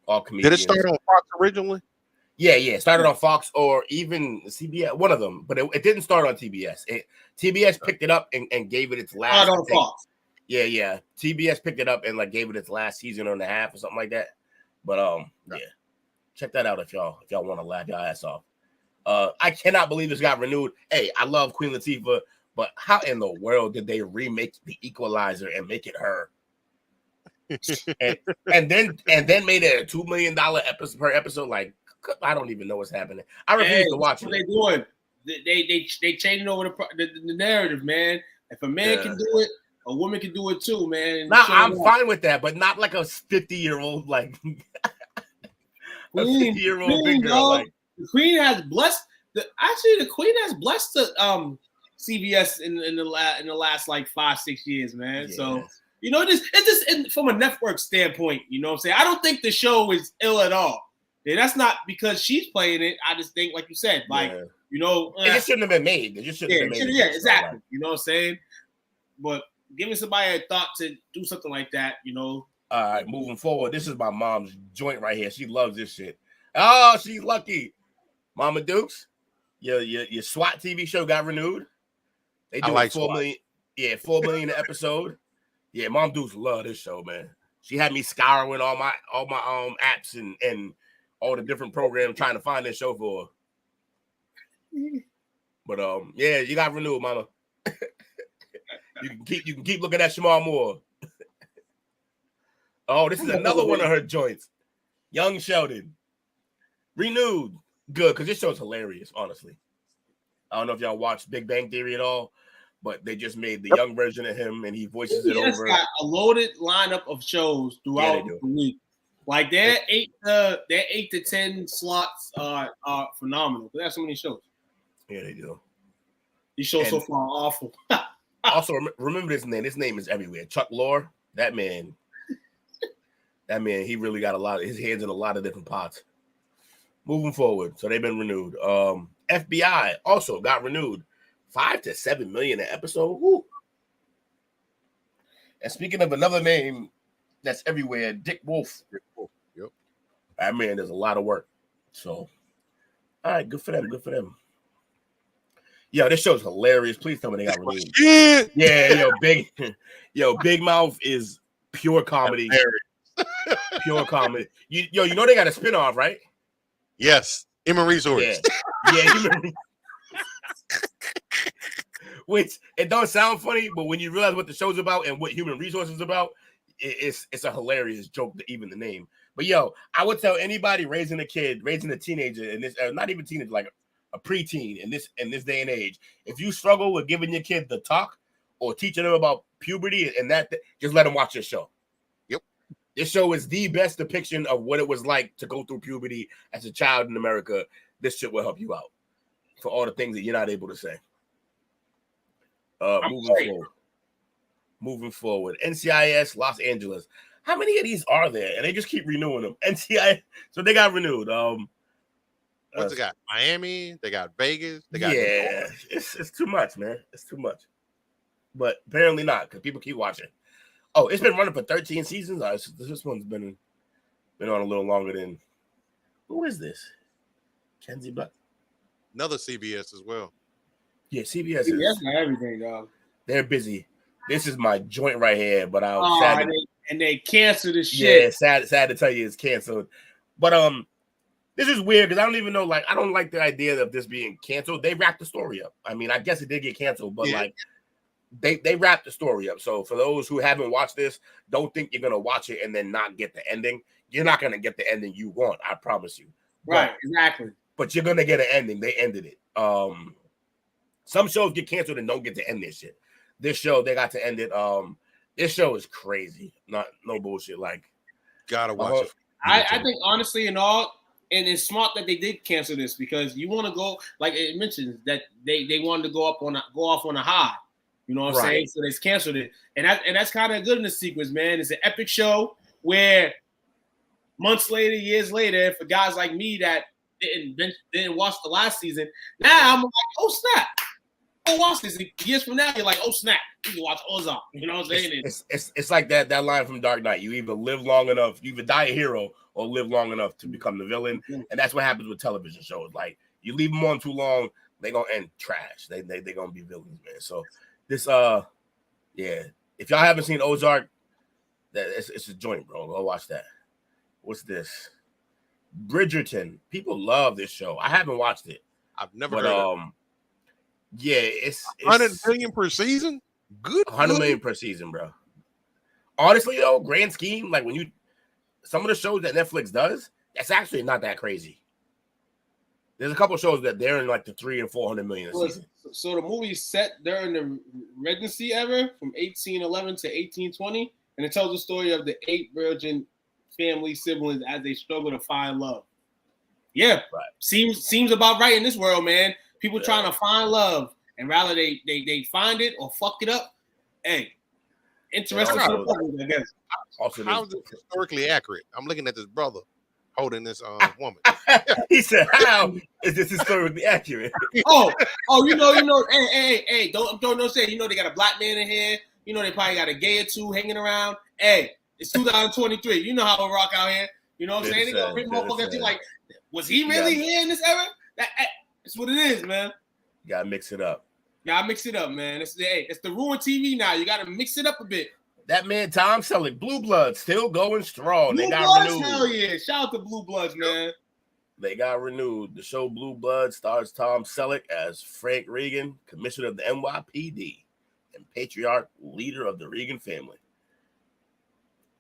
All comedians. Did it start on Fox originally? Yeah. It started on Fox or even CBS, one of them. But it didn't start on TBS. TBS picked it up and gave it its last. On Fox. Yeah. TBS picked it up and gave it its last season and a half or something like that. But yeah, check that out if y'all want to laugh your ass off. I cannot believe this got renewed. Hey, I love Queen Latifah, but how in the world did they remake The Equalizer and make it her? and then made it a $2 million episode per episode? Like, I don't even know what's happening. I refuse to watch it. What they doing? They changing over the narrative, man. If a man can do it, a woman can do it too, man. Nah, I'm fine with that, but not like a 50-year-old like a 50-year-old big girl. Like the Queen has blessed the Queen has blessed the CBS in the last like 5-6 years, man. Yeah. So it's just from a network standpoint, you know what I'm saying? I don't think the show is ill at all. Yeah, that's not because she's playing it. I just think, like you said, it just shouldn't have been made. It just shouldn't have been made. Yeah, exactly. You know what I'm saying? But giving somebody a thought to do something like that, All right, moving forward. This is my mom's joint right here. She loves this shit. Oh, she's lucky. Mama Dukes, your SWAT TV show got renewed. They do like 4 million. Yeah, 4 million an episode. Yeah, Mom Dukes love this show, man. She had me scouring all my apps and all the different programs trying to find this show for her. But yeah, you got renewed, Mama. You can keep looking at Shamar Moore. Oh, this is another one of her joints. Young Sheldon. Renewed. Good, because this show's hilarious, honestly. I don't know if y'all watched Big Bang Theory at all, but they just made the young version of him and he voices it over. Got a loaded lineup of shows throughout the week. Like their 8 to 10 slots are phenomenal. They have so many shows. Yeah, they do. These shows so far are awful. Also, remember this name. This name is everywhere. Chuck Lorre. That man, he really got his hands in a lot of different pots. Moving forward, so they've been renewed. FBI also got renewed, 5 to 7 million an episode. Woo. And speaking of another name that's everywhere, Dick Wolf. Yep. That man does a lot of work. So, all right, good for them. Good for them. Yo, this show's hilarious. Please tell me they got renewed. Yeah, Big Mouth is pure comedy. Pure comedy. You know they got a spinoff, right? Yes, Human Resource. Yeah, Human. Which it don't sound funny, but when you realize what the show's about and what Human Resource is about, it's a hilarious joke to even the name. But yo, I would tell anybody raising a teenager, and this not even teenager, like a preteen in this day and age, if you struggle with giving your kid the talk or teaching them about puberty and that, just let them watch this show. Yep. This show is the best depiction of what it was like to go through puberty as a child in America. This shit will help you out for all the things that you're not able to say. Moving forward. NCIS Los Angeles. How many of these are there? And they just keep renewing them. NCIS. So they got renewed. What's they got? Miami. They got Vegas. They got it's too much, man. It's too much. But apparently not, because people keep watching. Oh, it's been running for 13 seasons. This one's been on a little longer than. Who is this? Kenzie Buck. Another CBS as well. Yeah, CBS is not everything, dog. They're busy. This is my joint right here, but they canceled this shit. Yeah, sad to tell you it's canceled. But this is weird because I don't even know. Like, I don't like the idea of this being canceled. They wrapped the story up. I mean, I guess it did get canceled, but like they wrapped the story up. So for those who haven't watched this, don't think you're gonna watch it and then not get the ending. You're not gonna get the ending you want. I promise you. Right, exactly. But you're gonna get an ending. They ended it. Some shows get canceled and don't get to end this shit. This show, they got to end it. This show is crazy. No bullshit. Like, gotta watch it. I think honestly, and it's smart that they did cancel this because you want to go, like it mentions that they wanted to go off on a high. You know what I'm saying? So they canceled it, and that's kind of good in the sequence, man. It's an epic show where months later, years later, for guys like me that didn't watch the last season, now I'm like, oh snap. Oh, watch this. Years from now, you're like, oh snap, you can watch Ozark. You know what I'm saying? It's like that line from Dark Knight. You either live long enough, you either die a hero or live long enough to become the villain. And that's what happens with television shows. Like, you leave them on too long, they're gonna end trash. They're gonna be villains, man. So this if y'all haven't seen Ozark, it's a joint, bro. Go watch that. What's this? Bridgerton. People love this show. I haven't watched it. I've never heard of it. Yeah, it's 100 million per season. Good, 100 million per season, bro. Honestly, though, grand scheme, like some of the shows that Netflix does, that's actually not that crazy. There's a couple shows that they're in like the 300 and 400 million a season. So the movie's set during the Regency era from 1811 to 1820, and it tells the story of the 8 virgin family siblings as they struggle to find love. Yeah, right. Seems about right in this world, man. People trying to find love, and rather they find it or fuck it up. Hey, interesting. I guess. Also, how is it historically accurate? I'm looking at this brother holding this woman. He said, "How is this historically accurate?" oh, you know. Hey, don't say. You know they got a black man in here. You know they probably got a gay or two hanging around. Hey, it's 2023. You know how we rock out here. You know what I'm saying? They gonna bring motherfuckers to like, was he really here in this era? That's what it is, man. You gotta mix it up. Gotta mix it up, man. It's the ruined TV now. You gotta mix it up a bit. That man Tom Selleck, Blue Bloods, still going strong. Blue Bloods, hell yeah! Shout out to Blue Bloods, man. They got renewed. The show Blue Bloods stars Tom Selleck as Frank Regan, commissioner of the NYPD and patriarch leader of the Regan family.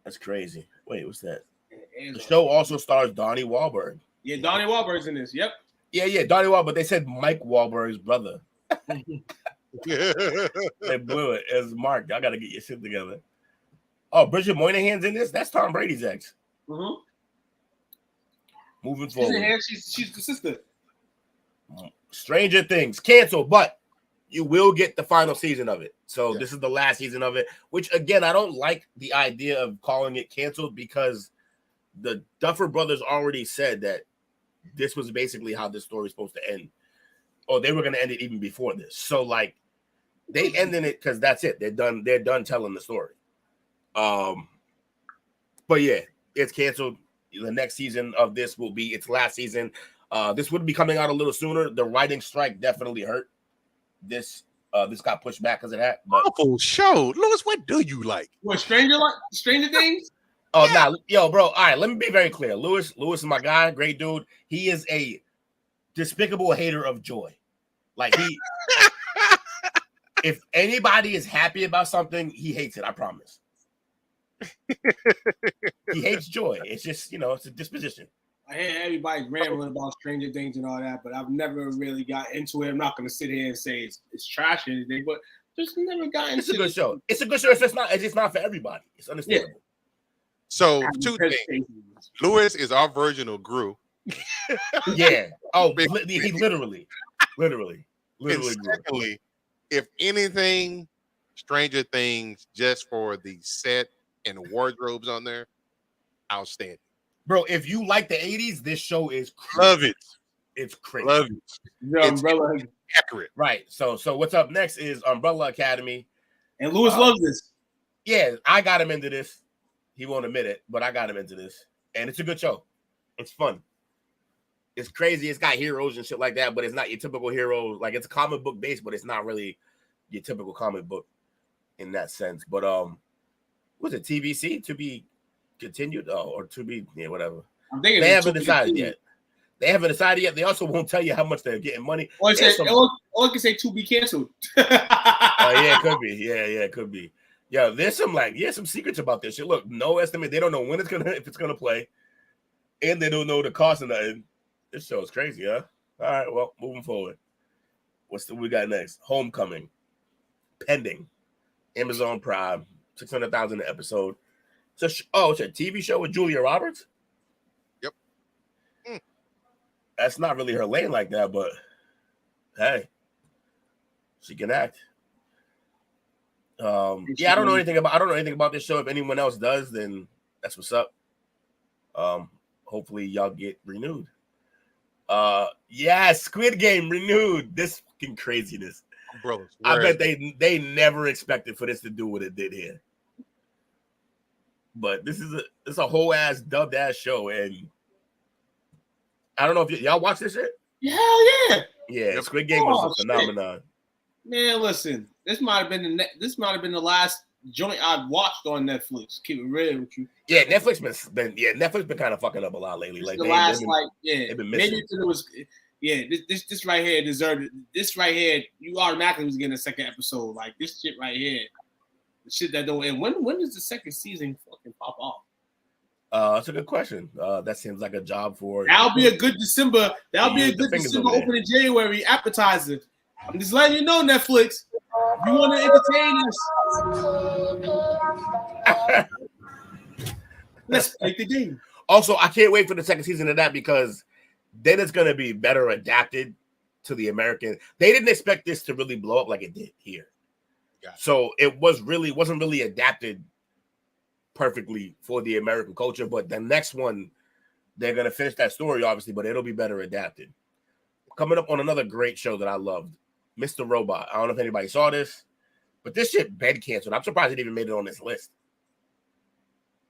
That's crazy. Wait, what's that? The show also stars Donnie Wahlberg. Yeah, Donnie Wahlberg's in this. Yep. Yeah, Donnie Wahlberg, but they said Mike Wahlberg's brother. They blew it. As Mark, y'all got to get your shit together. Oh, Bridget Moynihan's in this? That's Tom Brady's ex. Mm-hmm. Moving forward. She's the sister. Stranger Things canceled, but you will get the final season of it. So Yeah. this is the last season of it, which again, I don't like the idea of calling it canceled because the Duffer Brothers already said that this was basically how this story is supposed to end. Or they were going to end it even before this. So like they ended it because that's it. They're done telling the story. But yeah, it's canceled. The next season of this will be its last season. This would be coming out a little sooner. The writing strike definitely hurt. This got pushed back because of that. But Awful show. Lewis, what do you like? What, Stranger Things? oh, nah, yo, bro. All right, let me be very clear. Lewis is my guy, great dude. He is a despicable hater of joy. Like if anybody is happy about something, he hates it. I promise. He hates joy. It's just, it's a disposition. I hear everybody rambling about Stranger Things and all that, but I've never really got into it. I'm not going to sit here and say it's trash or anything, but just never got into it. It's a good show. It's a good show. It's just not for everybody. It's understandable. So, two things. Lewis is our version of Gru. Yeah. Oh, he literally And secondly, if anything, Stranger Things just for the set and wardrobes on there, outstanding. Bro, if you like the 80s, this show is crazy. Love it. It's crazy. Love it. It's accurate. Right. So what's up next is Umbrella Academy. And Lewis loves this. Yeah, I got him into this. He won't admit it, but I got him into this. And it's a good show. It's fun. It's crazy. It's got heroes and shit like that, but it's not your typical heroes. Like, it's comic book based, but it's not really your typical comic book in that sense. But was it TBC, to be continued, or to be, whatever. I'm thinking they haven't decided yet. They haven't decided yet. They also won't tell you how much they're getting money. Or it can say to be canceled. Yeah, it could be. Yeah, it could be. Yeah, there's some secrets about this shit. Look, no estimate. They don't know when if it's gonna play, and they don't know the cost of nothing. This show is crazy, huh? All right, well, moving forward. We got next? Homecoming, pending, Amazon Prime, 600,000 an episode. It's a TV show with Julia Roberts. Yep. That's not really her lane like that, but hey, she can act. I don't know anything about this show. If anyone else does, then that's what's up. Hopefully y'all get renewed. Squid Game renewed. This fucking craziness. Brothers, I bet they never expected for this to do what it did here. But this is a whole ass dubbed ass show, and I don't know if y'all watch this shit. Hell yeah. Yeah, Squid Game was a phenomenon. Shit. Man, listen, this might have been the last joint I've watched on Netflix. Keep it real with you. Yeah, Netflix been kind of fucking up a lot lately. Like they've been missing. Maybe it was. Yeah, this right here deserved it. This right here, you automatically was getting a second episode. Like this shit right here, the shit that don't end. When does the second season fucking pop off? That's a good question. That seems like a job for. That'll be a good December. That'll be a good December opening January appetizer. I'm just letting you know, Netflix. If you want to entertain us, let's play the game. Also, I can't wait for the second season of that because then it's going to be better adapted to the American. They didn't expect this to really blow up like it did here. Yeah. So it wasn't really adapted perfectly for the American culture. But the next one, they're going to finish that story, obviously, but it'll be better adapted. Coming up on another great show that I loved, Mr. Robot. I don't know if anybody saw this, but this shit been canceled. I'm surprised it even made it on this list.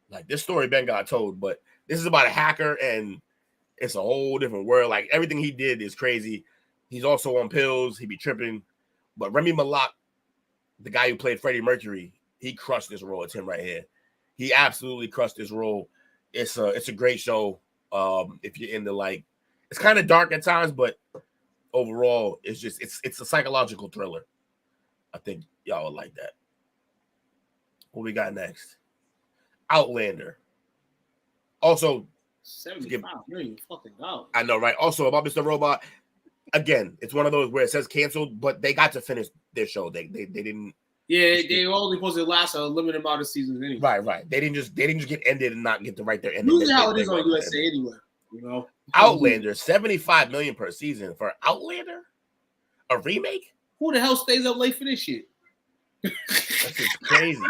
Like, this story Ben got told, but this is about a hacker, and it's a whole different world. Like, everything he did is crazy. He's also on pills. He be tripping. But Remy Malek, the guy who played Freddie Mercury, he crushed this role. It's him right here. He absolutely crushed this role. It's a great show. If you're into, like, it's kind of dark at times, but overall, it's a psychological thriller. I think y'all would like that. What we got next? Outlander. Also, $75 million fucking dollars. I know, right? Also, about Mr. Robot, again, it's one of those where it says canceled, but they got to finish their show. They didn't. Yeah, they only supposed to last a limited amount of seasons anyway. Right. They didn't just get ended and not get to write their ending. Usually how it is on USA anyway. You know, Outlander, $75 million per season for Outlander, a remake. Who the hell stays up late for this shit? That's just crazy.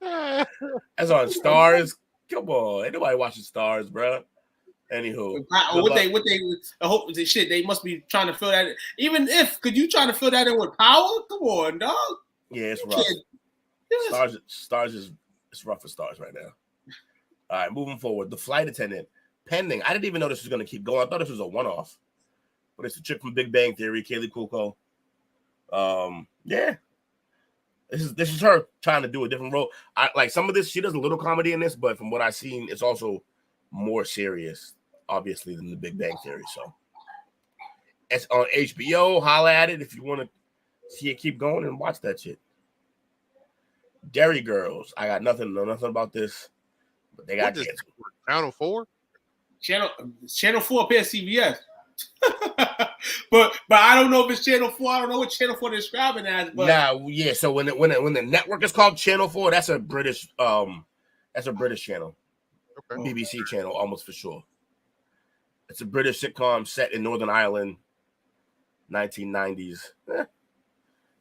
That's on Stars. Come on, ain't nobody watching Stars, bro. Anywho, I hope shit. They must be trying to fill that. Even if could you try to fill that in with Power? Come on, dog. Yeah, it's rough. Stars is it's rough for Stars right now. All right, moving forward. The Flight Attendant, pending. I didn't even know this was going to keep going. I thought this was a one-off. But it's a chick from Big Bang Theory, Kaylee Cuoco. Yeah. This is her trying to do a different role. I like some of this. She does a little comedy in this, but from what I've seen, it's also more serious, obviously, than the Big Bang Theory. So it's on HBO. Holla at it if you want to see it keep going and watch that shit. Dairy Girls. I got nothing about this, but they got canceled. Channel 4? Channel 4 up here, CBS. but I don't know if it's Channel 4. I don't know what Channel 4 they're describing as. But yeah. So when the network is called Channel 4, that's a British channel, Okay. BBC channel, almost for sure. It's a British sitcom set in Northern Ireland, 1990s.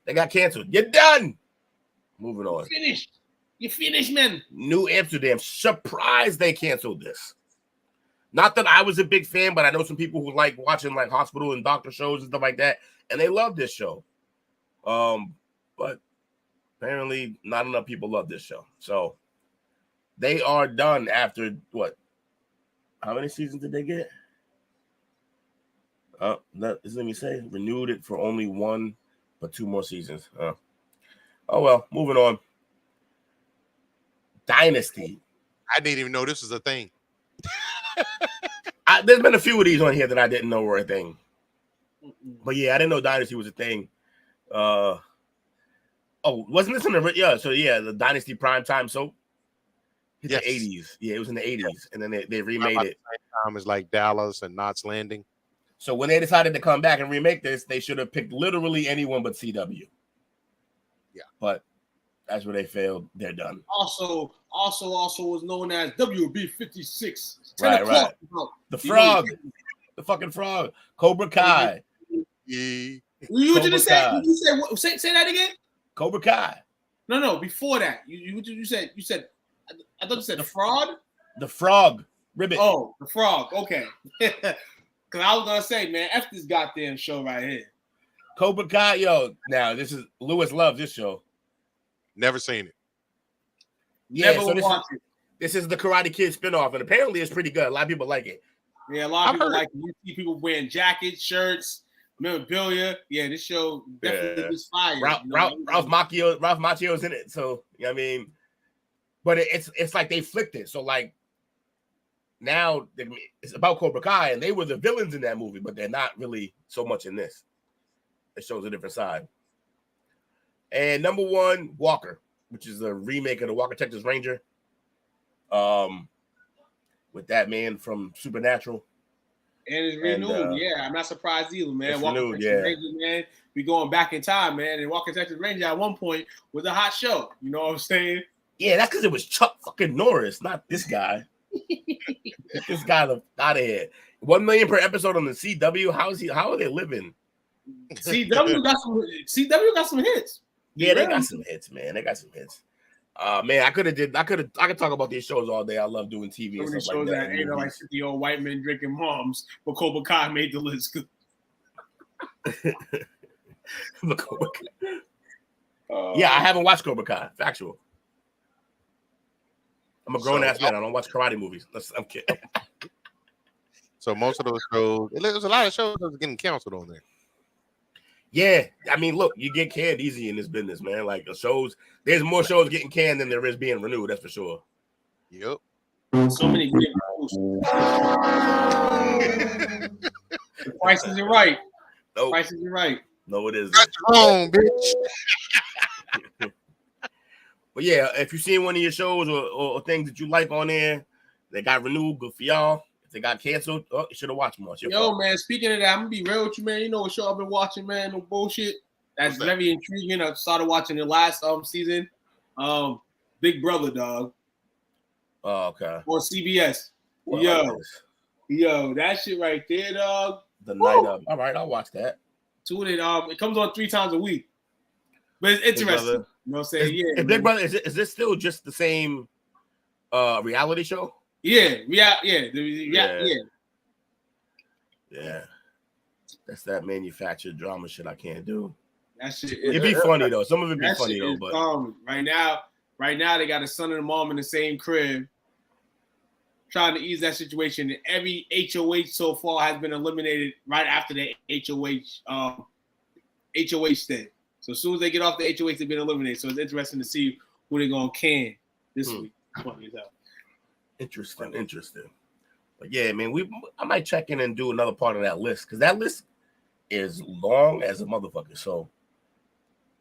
They got canceled. You're done. Moving on. You finished, man. New Amsterdam. Surprised they canceled this. Not that I was a big fan, but I know some people who like watching like hospital and doctor shows and stuff like that, and they love this show. But apparently not enough people love this show. So they are done after what? How many seasons did they get? Let me say renewed it for only 1 but 2 more seasons. Oh well, moving on. Dynasty. I didn't even know this was a thing. There's been a few of these on here that I didn't know were a thing. But yeah, I didn't know Dynasty was a thing. Wasn't this in the Dynasty primetime soap? Hit the 80s. Yeah, it was in the 80s. And then they remade it. Time is like Dallas and Knots Landing. So when they decided to come back and remake this, they should have picked literally anyone but CW. Yeah. But that's where they failed. They're done. Also was known as WB56. Right. The frog. The fucking frog. Cobra Kai. Yeah. What you just said? Say that again? Cobra Kai. No, before that. You said I thought you said the fraud? The frog. Ribbit. Oh, the frog. Okay. Because I was going to say, man, F this goddamn show right here. Cobra Kai, yo. Now, this is Lewis loves this show. Never seen it. Yeah, Never watched it. This is the Karate Kid spinoff, and apparently it's pretty good. A lot of people like it. Yeah, a lot of people like it. You see people wearing jackets, shirts, memorabilia. Yeah, this show definitely was fire. Ralph Macchio's in it, so you know what I mean. But it's like they flipped it. So like now it's about Cobra Kai, and they were the villains in that movie, but they're not really so much in this. It shows a different side. And number 1, Walker, which is a remake of the Walker Texas Ranger. With that man from Supernatural. And it's renewed. Yeah, I'm not surprised either, man. It's Walker renewed, Texas Ranger, man. We going back in time, man. And Walker Texas Ranger at one point was a hot show. You know what I'm saying? Yeah, that's because it was Chuck fucking Norris, not this guy. Get this guy out of here. 1 million per episode on the CW. How are they living? CW got some hits. Yeah, they got some hits, man. They got some hits. Man, I could talk about these shows all day. I love doing TV and stuff like that. Ain't like 50-year-old white men drinking moms, but Cobra Kai made the list. Yeah, I haven't watched Cobra Kai. Factual. I'm a grown ass man. I don't watch karate movies. I'm kidding. So most of those shows, there's a lot of shows that are getting canceled on there. Yeah, I mean, look, you get canned easy in this business, man. Like the shows, there's more shows getting canned than there is being renewed. That's for sure. Yep. So many good The price isn't right. Nope. Price isn't right. No, it isn't. That's wrong, bitch. But yeah, if you've seen one of your shows or things that you like on there, they got renewed, good for y'all. If they got canceled, you should have watched more. Yo, man, speaking of that, I'm gonna be real with you, man. You know what show I've been watching, man? No bullshit. That's very intriguing. I started watching the last season. Big Brother, dog. Oh, okay. On CBS. Well, Yo, that shit right there, dog. The night of. All right, I'll watch that. Tune in. It comes on 3 times a week, but it's interesting. Brother. You know what I'm saying? Is Big Brother, is this still just the same reality show? Yeah. That's that manufactured drama shit I can't do. That shit. It'd be funny though. Some of it be funny though, but right now they got a son and a mom in the same crib, trying to ease that situation. And every HOH so far has been eliminated right after the HOH stay. So as soon as they get off the HOH, they've been eliminated. So it's interesting to see who they're gonna can this week. Funny as hell. Interesting. But yeah, man, I might check in and do another part of that list because that list is long as a motherfucker. So,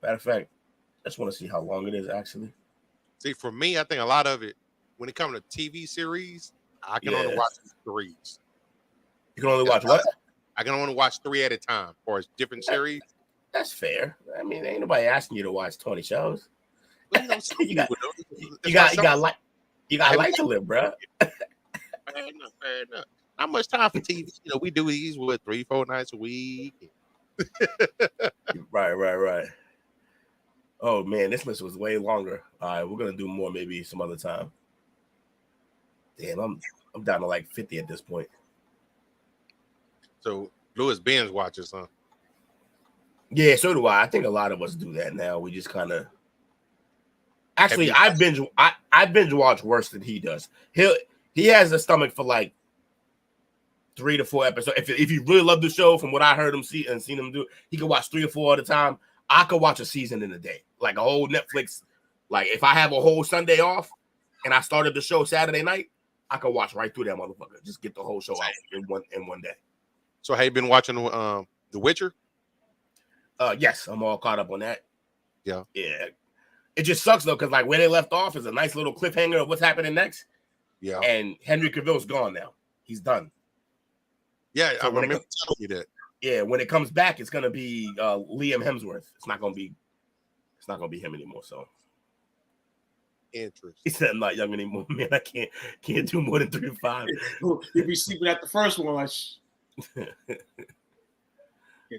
matter of fact, I just want to see how long it is actually. See, for me, I think a lot of it, when it comes to TV series, I can only watch 3. You can only watch what? I can only watch 3 at a time for a different series. That's fair. I mean, ain't nobody asking you to watch 20 shows. Well, you got life to live, bro. Fair enough. Not much time for TV. You know, we do these 3-4 nights a week. Right. Oh man, this list was way longer. All right, we're gonna do more maybe some other time. Damn, I'm down to like 50 at this point. So Lewis binge watches, huh? Yeah, so do I. I think a lot of us do that now. We just kind of. Actually, I binge watch worse than he does. He has a stomach for like 3 to 4 episodes. If you really love the show, from what I heard him seen him do, he can watch 3 or 4 at a time. I could watch a season in a day, like a whole Netflix. Like if I have a whole Sunday off and I started the show Saturday night, I could watch right through that motherfucker. Just get the whole show out in one day. So have you been watching The Witcher? Yes, I'm all caught up on that. Yeah. It just sucks though, because like where they left off is a nice little cliffhanger of what's happening next. Yeah. And Henry Cavill's gone now. He's done. Yeah, so I remember telling you that. Yeah, when it comes back, it's gonna be Liam Hemsworth. It's not gonna be him anymore. So interesting. He said I'm not young anymore, man. I can't do more than 3 to 5. You'll be sleeping at the first one. Like,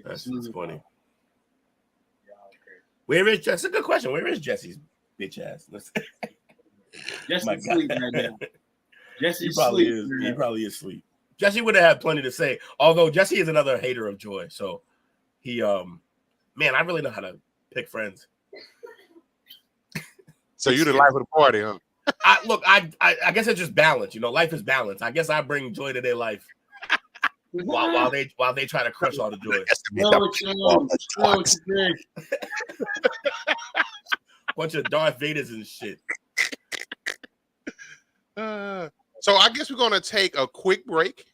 that's funny. Where is Jesse? That's a good question. Where is Jesse's bitch ass? Jesse's asleep right now. He probably is asleep. Jesse would have had plenty to say. Although Jesse is another hater of joy, so he man, I really know how to pick friends. So you the life of the party, huh? I guess it's just balance. You know, life is balance. I guess I bring joy to their life while they try to crush all the joy. Bunch of Darth Vaders and shit. So I guess we're gonna take a quick break.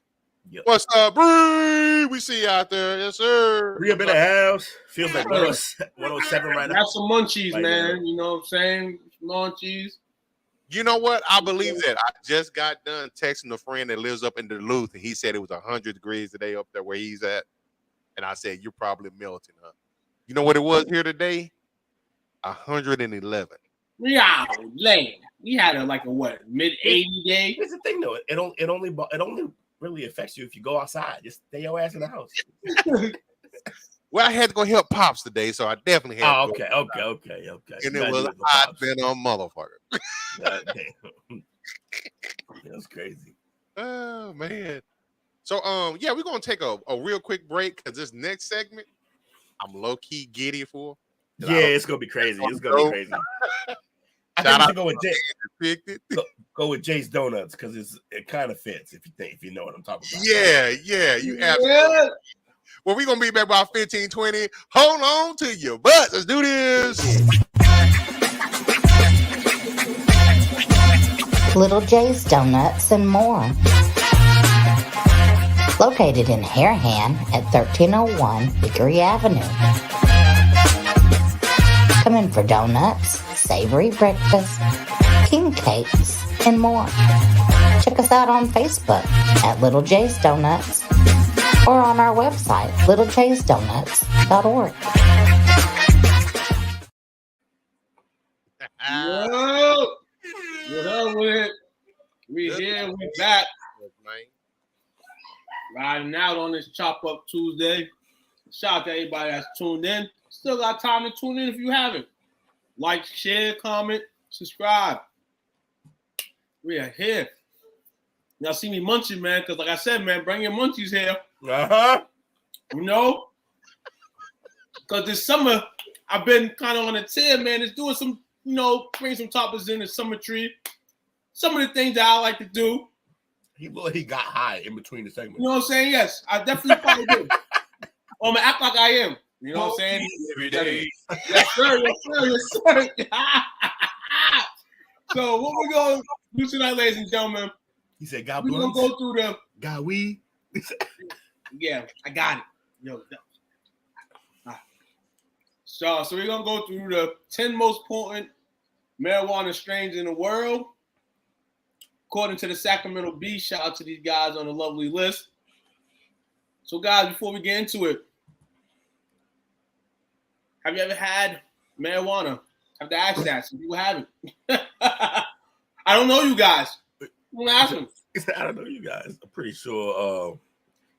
Yep. What's up, Bree? We see you out there, yes, sir. Bree up in the house. Feels like 107 right now. Have some munchies, right, man. You know what I'm saying? Some munchies. You know what? I believe that. I just got done texting a friend that lives up in Duluth, and he said it was 100 degrees today up there where he's at. And I said, you're probably melting, huh? You know what it was here today? 111. Yeah, lame. We had a mid-80 day. Here's the thing, though. It only really affects you if you go outside. Just stay your ass in the house. Well, I had to go help Pops today, so I definitely had to go. Okay. And it was hot than a motherfucker. Damn. That's crazy. Oh, man. So, yeah, we're going to take a real quick break because this next segment, I'm low-key giddy for. Yeah, it's going to be crazy. It's going to be crazy. I think we should go with Jay. Go with Jay's Donuts because it kind of fits if you know what I'm talking about. Yeah, you absolutely. Well, we're going to be back about 15, 20. Hold on to your butts. Let's do this. Little Jay's Donuts and more. Located in Harahan at 1301 Hickory Avenue. Come in for donuts, savory breakfast, king cakes, and more. Check us out on Facebook at Little Jay's Donuts or on our website, littlejaysdonuts.org. What up with it? We here, we back. Riding out on this Chop Up Tuesday. Shout out to everybody that's tuned in. Still got time to tune in if you haven't. Like, share, comment, subscribe. We are here. Y'all see me munching, man, because like I said, man, bring your munchies here. Uh-huh. You know? Because this summer, I've been kind of on a tear, man. It's doing some, bring some toppers in the summer tree. Some of the things that I like to do. He got high in between the segments. You know what I'm saying? Yes, I definitely probably do. I'm going to act like I am. You know what I'm saying? Every day. Yes, sir. Yes, sir. Yes, sir. So what we're going to do tonight, ladies and gentlemen, He said, God we're bless. going to go through the... God we. Yeah, I got it. Yo, so we're going to go through the 10 most potent marijuana strains in the world. According to the Sacramento Bee, shout out to these guys on the lovely list. So, guys, before we get into it, have you ever had marijuana? I have to ask that. Some people haven't. I don't know you guys. I'm going to ask them. I don't know you guys. I'm pretty sure.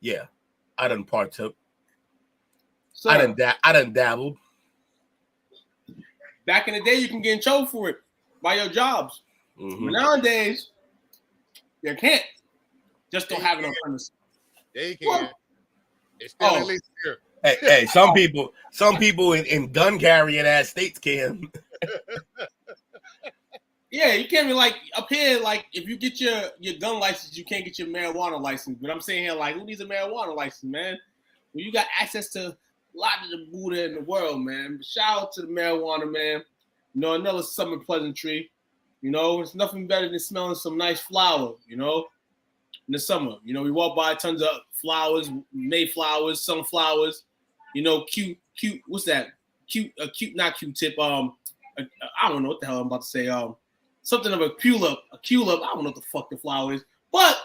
Yeah, I done partook. So, I done dabbled. back in the day, you can get in trouble for it by your jobs. Mm-hmm. But nowadays, you can't. Just don't have it on premise. They can. What? It's still Oh. at least here. Hey, some people in gun carrying ass states can. Yeah, you can't be like up here. Like if you get your gun license, you can't get your marijuana license. But I'm saying here, like, who needs a marijuana license, man? Well, you got access to a lot of the Buddha in the world, man. But shout out to the marijuana, man. Another summer pleasantry. It's nothing better than smelling some nice flower. In the summer. We walk by tons of flowers, Mayflowers, sunflowers. Cute. What's that? Not Q-tip. I don't know what the hell I'm about to say. Something of a tulip. I don't know what the fuck the flower is. But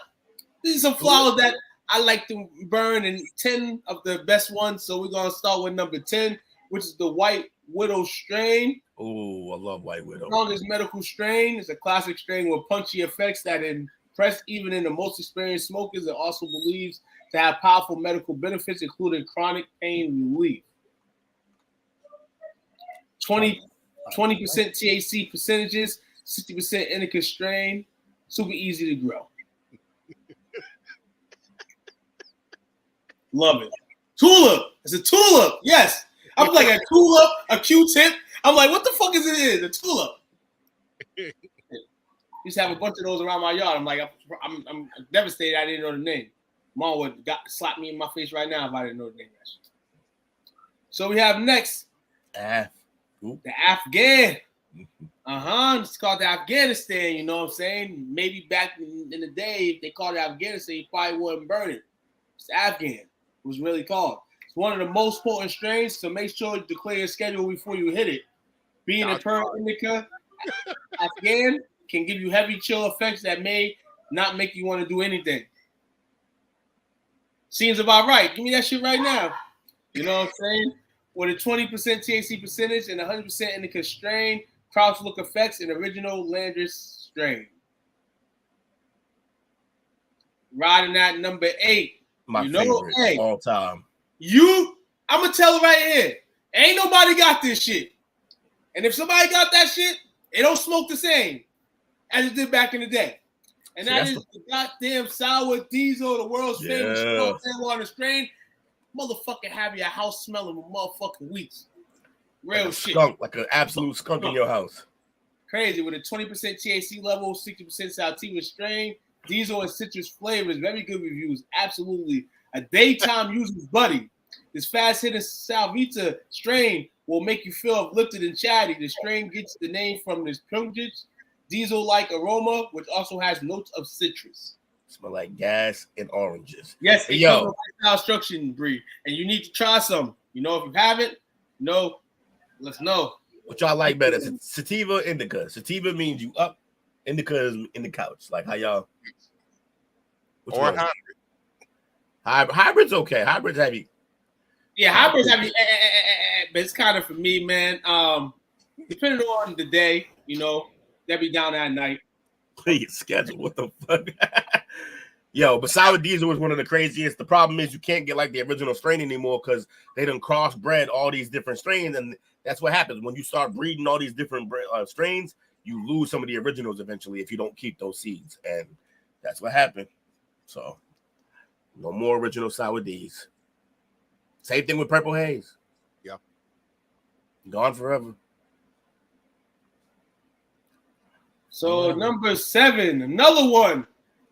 these are some flowers that I like to burn, and 10 of the best ones. So we're gonna start with number 10, which is the White Widow strain. Oh, I love White Widow. Strongest medical strain. It's a classic strain with punchy effects that impress even in the most experienced smokers. It also believes to have powerful medical benefits, including chronic pain relief. 20% THC percentages, 60% indica strain, super easy to grow. Love it. Tulip. It's a tulip. Yes. I'm like a tulip, a Q-tip. I'm like, what the fuck is it? A tulip. Used to have a bunch of those around my yard. I'm like, I'm devastated I didn't know the name. Mom would slap me in my face right now if I didn't know the name. So we have next the Afghan. It's called the Afghanistan. You know what I'm saying? Maybe back in the day, if they called it Afghanistan, you probably wouldn't burn it. It's Afghan. It was really called. It's one of the most potent strains, so make sure to declare your schedule before you hit it. Being a pure indica, Afghan can give you heavy chill effects that may not make you want to do anything. Seems about right. Give me that shit right now. You know what I'm saying? With a 20% THC percentage and 100% indica strain, crouch look effects, and original Landris strain. Riding at number 8. My favorite all time. I'm going to tell it right here. Ain't nobody got this shit. And if somebody got that shit, it don't smoke the same as it did back in the day. And that is the goddamn sour diesel, the world's famous marijuana strain. Motherfucker have your house smelling for motherfucking weeks. Real like shit. Skunk, like an absolute skunk in your house. Crazy. With a 20% THC level, 60% sativa strain, diesel and citrus flavors. Very good reviews. Absolutely. A daytime user's buddy. This fast-hitting Salvita strain will make you feel uplifted and chatty. The strain gets the name from this pungent, diesel-like aroma, which also has notes of citrus. Smell like gas and oranges. Yes, hey, it's a lifestyle structure breed, and you need to try some. If you haven't, let's know. What y'all like better, sativa, indica? Sativa means you up, indica is in the couch. Like how y'all? Or hybrid. Hybrid's okay. Hybrid's heavy. Yeah, hybrids have but it's kind of for me, man. Depending on the day, they'll be down at night. Please schedule. What the fuck? Yo, but sour diesel was one of the craziest. The problem is you can't get like the original strain anymore because they done crossbred all these different strains, and that's what happens when you start breeding all these different strains. You lose some of the originals eventually if you don't keep those seeds, and that's what happened. So, no more original sour D's. Same thing with Purple Haze. Yeah, gone forever. So number 7, another one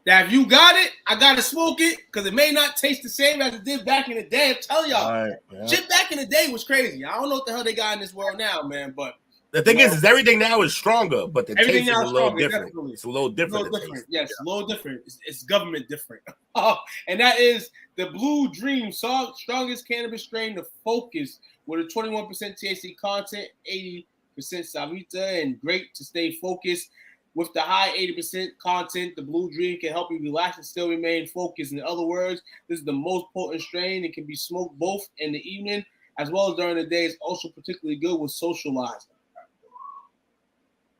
that if you got it, I gotta smoke it because it may not taste the same as it did back in the day. I'm telling y'all, shit back in the day was crazy. I don't know what the hell they got in this world now, man. But the thing is everything now is stronger, but the taste is a little different. Definitely. It's a little different. Yes, a little different. It's government different. And that is the Blue Dream, strongest cannabis strain to focus with a 21% THC content, 80% Savita, and great to stay focused. With the high 80% content, the Blue Dream can help you relax and still remain focused. In other words, this is the most potent strain. It can be smoked both in the evening as well as during the day. It's also particularly good with socializing.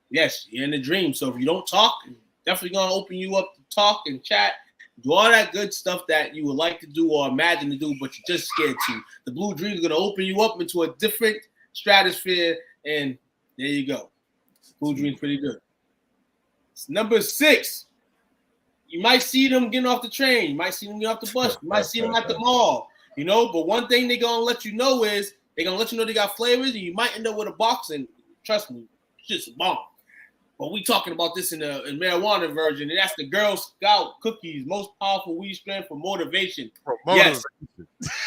Yes, you're in the dream. So if you don't talk, definitely going to open you up to talk and chat. Do all that good stuff that you would like to do or imagine to do, but you're just scared to. The Blue Dream is going to open you up into a different stratosphere, and there you go. Blue Dream's pretty good. Number 6, you might see them getting off the train. You might see them get off the bus. You might see them at the mall, but one thing they're going to let you know is they're going to let you know they got flavors, and you might end up with a box, and trust me, it's just a bomb. But we talking about this in marijuana version, and that's the Girl Scout cookies, most powerful weed strain for motivation. Yes,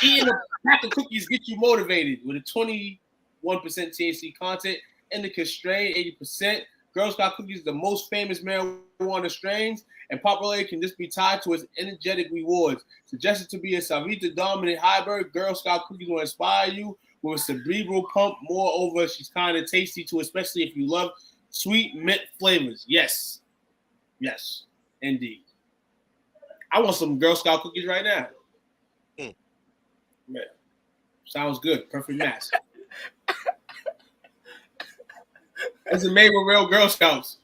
eating a pack of cookies get you motivated with a 21% THC content, indica strain, 80%. Girl Scout cookies are the most famous marijuana strains, and popularity can just be tied to its energetic rewards. Suggested to be a Savita-dominant hybrid, Girl Scout cookies will inspire you with a cerebral pump. Moreover, she's kind of tasty too, especially if you love sweet mint flavors. Yes, indeed. I want some Girl Scout cookies right now. Yeah, sounds good. Perfect match. This is made with real Girl Scouts.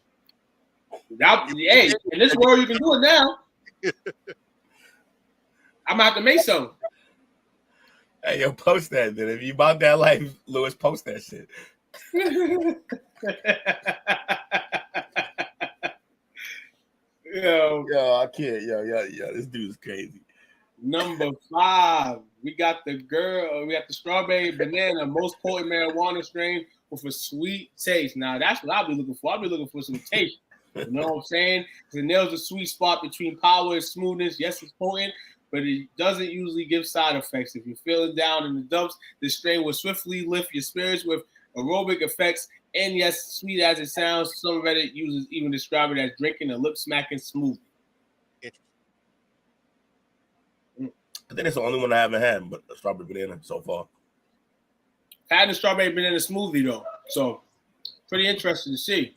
Hey, in this world, you can do it now. I'm gonna have to make some. Hey, yo, post that. Then if you about that life, Lewis, post that shit. Yo, I can't. Yo, this dude's crazy. Number 5, we got the strawberry banana, most potent marijuana strain with a sweet taste. Now that's what I'll be looking for. I'll be looking for some taste. You know what I'm saying? Because it nails the sweet spot between power and smoothness. Yes, it's potent, but it doesn't usually give side effects. If you're feeling down in the dumps, this strain will swiftly lift your spirits with aerobic effects. And yes, sweet as it sounds, some Reddit users even describe it as drinking a lip-smacking smoothie. I think it's the only one I haven't had, but a strawberry banana so far. Had a strawberry banana smoothie though, so pretty interesting to see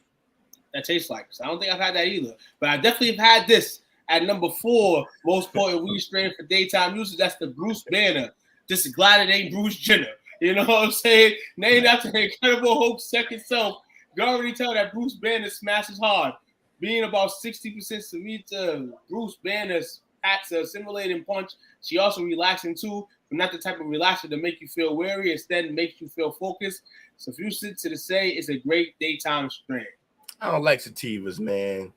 what that tastes like. So I don't think I've had that either, but I definitely have had this at number 4, most potent weed strain for daytime usage. That's the Bruce Banner. Just glad it ain't Bruce Jenner. You know what I'm saying? Named after the Incredible Hulk's second self. You can already tell that Bruce Banner smashes hard. Being about 60% Savita, Bruce Banner's packs a stimulating punch. She also relaxing too, but not the type of relaxer to make you feel weary. Instead, makes you feel focused. So if you sit to the say, it's a great daytime strain. I don't like sativas, man.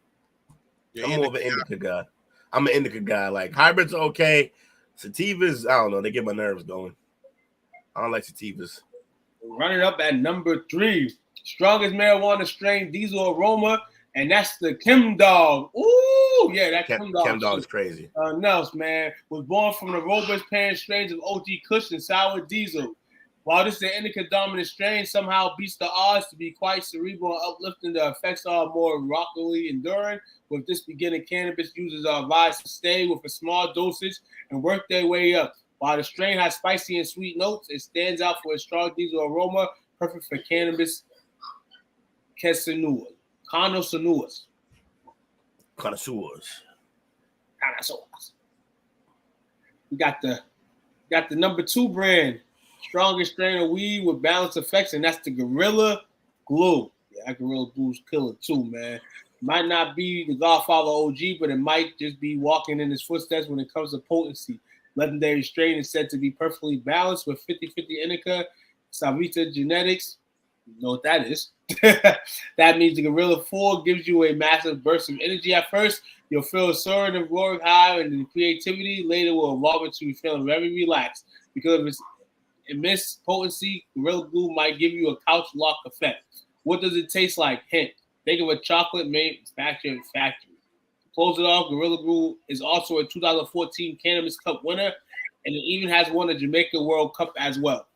I'm more of an indica guy. I'm an indica guy. Like hybrids are okay. Sativas, I don't know. They get my nerves going. I don't like sativas. Running up at number 3, strongest marijuana strain, diesel aroma, and that's the Chem Dog. Ooh, yeah, that Chem Dog. Chem Dog is crazy. Else, man, was born from the robust parent strains of OG Kush and Sour Diesel. While this is an indica-dominant strain, somehow beats the odds to be quite cerebral and uplifting. The effects are more rockily enduring. With this beginning, cannabis users are advised to stay with a small dosage and work their way up. While the strain has spicy and sweet notes, it stands out for its strong diesel aroma, perfect for cannabis connoisseurs. We got the number 2 brand, strongest strain of weed with balanced effects, and that's the Gorilla Glue. Yeah, that Gorilla Glue's killer too, man. Might not be the Godfather OG, but it might just be walking in his footsteps when it comes to potency. Legendary strain is said to be perfectly balanced with 50-50 indica, Savita genetics. You know what that is. That means the Gorilla 4 gives you a massive burst of energy at first. You'll feel a soaring and roaring high, and the creativity later will evolve into you feeling very relaxed. Because of its immense potency, Gorilla Glue might give you a couch lock effect. What does it taste like? Hint. Think of a chocolate manufactured factory. To close it off, Gorilla Glue is also a 2014 Cannabis Cup winner, and it even has won a Jamaica World Cup as well.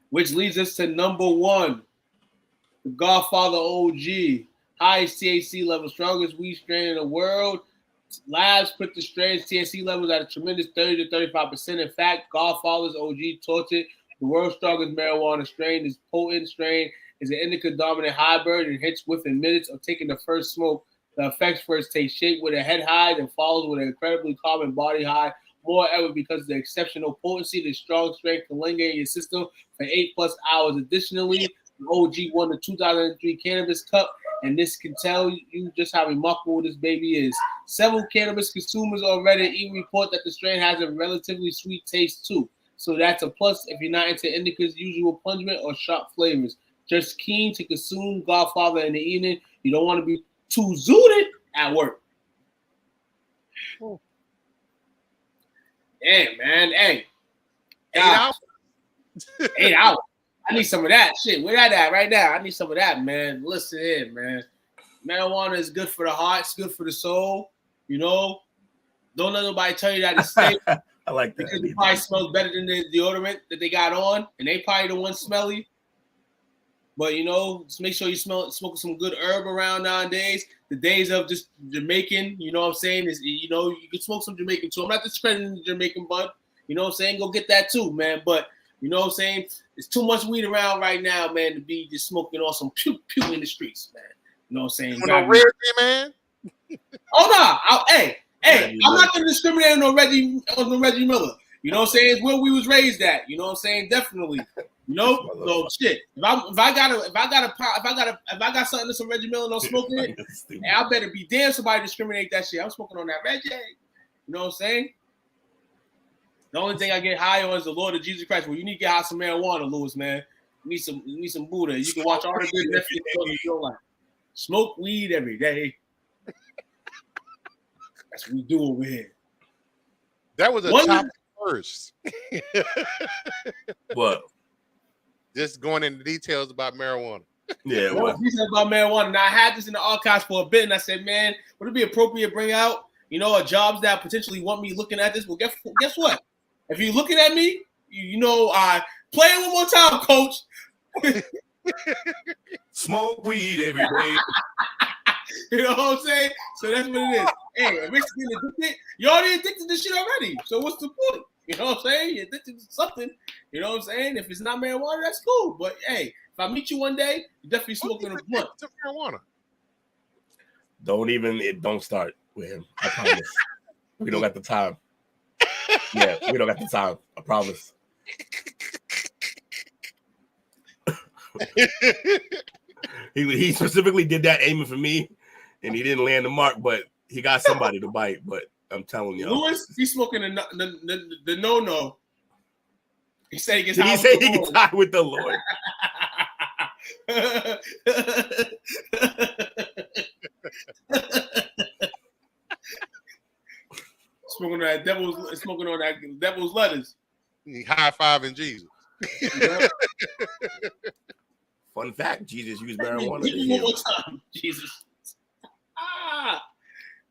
Which leads us to number one, the Godfather OG. Highest THC level, strongest weed strain in the world. Labs put the strain's THC levels at a tremendous 30 to 35%. In fact, Godfather's OG taught it. The world's strongest marijuana strain. This potent strain is an indica-dominant hybrid and hits within minutes of taking the first smoke. The effects first take shape with a head high, then follows with an incredibly calm and body high. Moreover, because of the exceptional potency, the strong strain can linger in your system for 8+ hours. Additionally, the OG won the 2003 Cannabis Cup, and this can tell you just how remarkable this baby is. Several cannabis consumers already even report that the strain has a relatively sweet taste too. So that's a plus if you're not into indica's usual pungent or sharp flavors. Just keen to consume Godfather in the evening. You don't want to be too zooted at work. Hey, man. Hey. 8 hours? 8 hours. I need some of that shit. Where that at right now? I need some of that, man. Listen in, man. Marijuana is good for the heart. It's good for the soul. You know, don't let nobody tell you that it's safe. I like that. Because it probably smells better than the deodorant that they got on, and they probably the one smelly. But you know, just make sure you smoking some good herb around nowadays. The days of just Jamaican, you know what I'm saying, is, you know, you can smoke some Jamaican too. I'm not discrediting the Jamaican bud, you know what I'm saying? Go get that too, man. But you know what I'm saying? There's too much weed around right now, man, to be just smoking on some pew in the streets, man. You know what I'm saying? You know, Reggie, man. Oh no, hey, Reggie I'm Miller. not gonna discriminate on no Reggie Miller. You know what I'm saying? It's where we was raised at. You know what I'm saying? Definitely. You know, so shit. If I got something to some Reggie Miller and I'm smoking it, hey, I better be damn somebody discriminate that shit. I'm smoking on that Reggie. You know what I'm saying? The only thing I get high on is the Lord of Jesus Christ. Well, you need to get high some marijuana, Lewis, man. You need some Buddha. You can watch all the good Netflix shows in your life. Smoke weed every day. That's what we do over here. That was a topic first. What? Just going into details about marijuana. Yeah, well, Details about marijuana. Now I had this in the archives for a bit, and I said, man, would it be appropriate to bring out, you know, jobs that potentially want me looking at this? Well, guess what? If you're looking at me, you know, play it one more time, coach. smoke weed every day. You know what I'm saying? So that's what it is. Hey, if it's getting addicted, you're already addicted to shit already. So what's the point? You know what I'm saying? You're addicted to something. You know what I'm saying? If it's not marijuana, that's cool. But hey, if I meet you one day, you're definitely smoking a blunt. To marijuana. Don't start with him. I promise. We don't got the time. Yeah, we don't got the time. I promise. He specifically did that aiming for me, and he didn't land the mark, but he got somebody to bite. But I'm telling you, Lewis, he's smoking the no. He said he gets did high he say with the he Lord. gets high with the Lord? Smoking on that devil's letters. High fiving Jesus. Yeah. Fun fact: Jesus used marijuana. Hit me one more time, Jesus.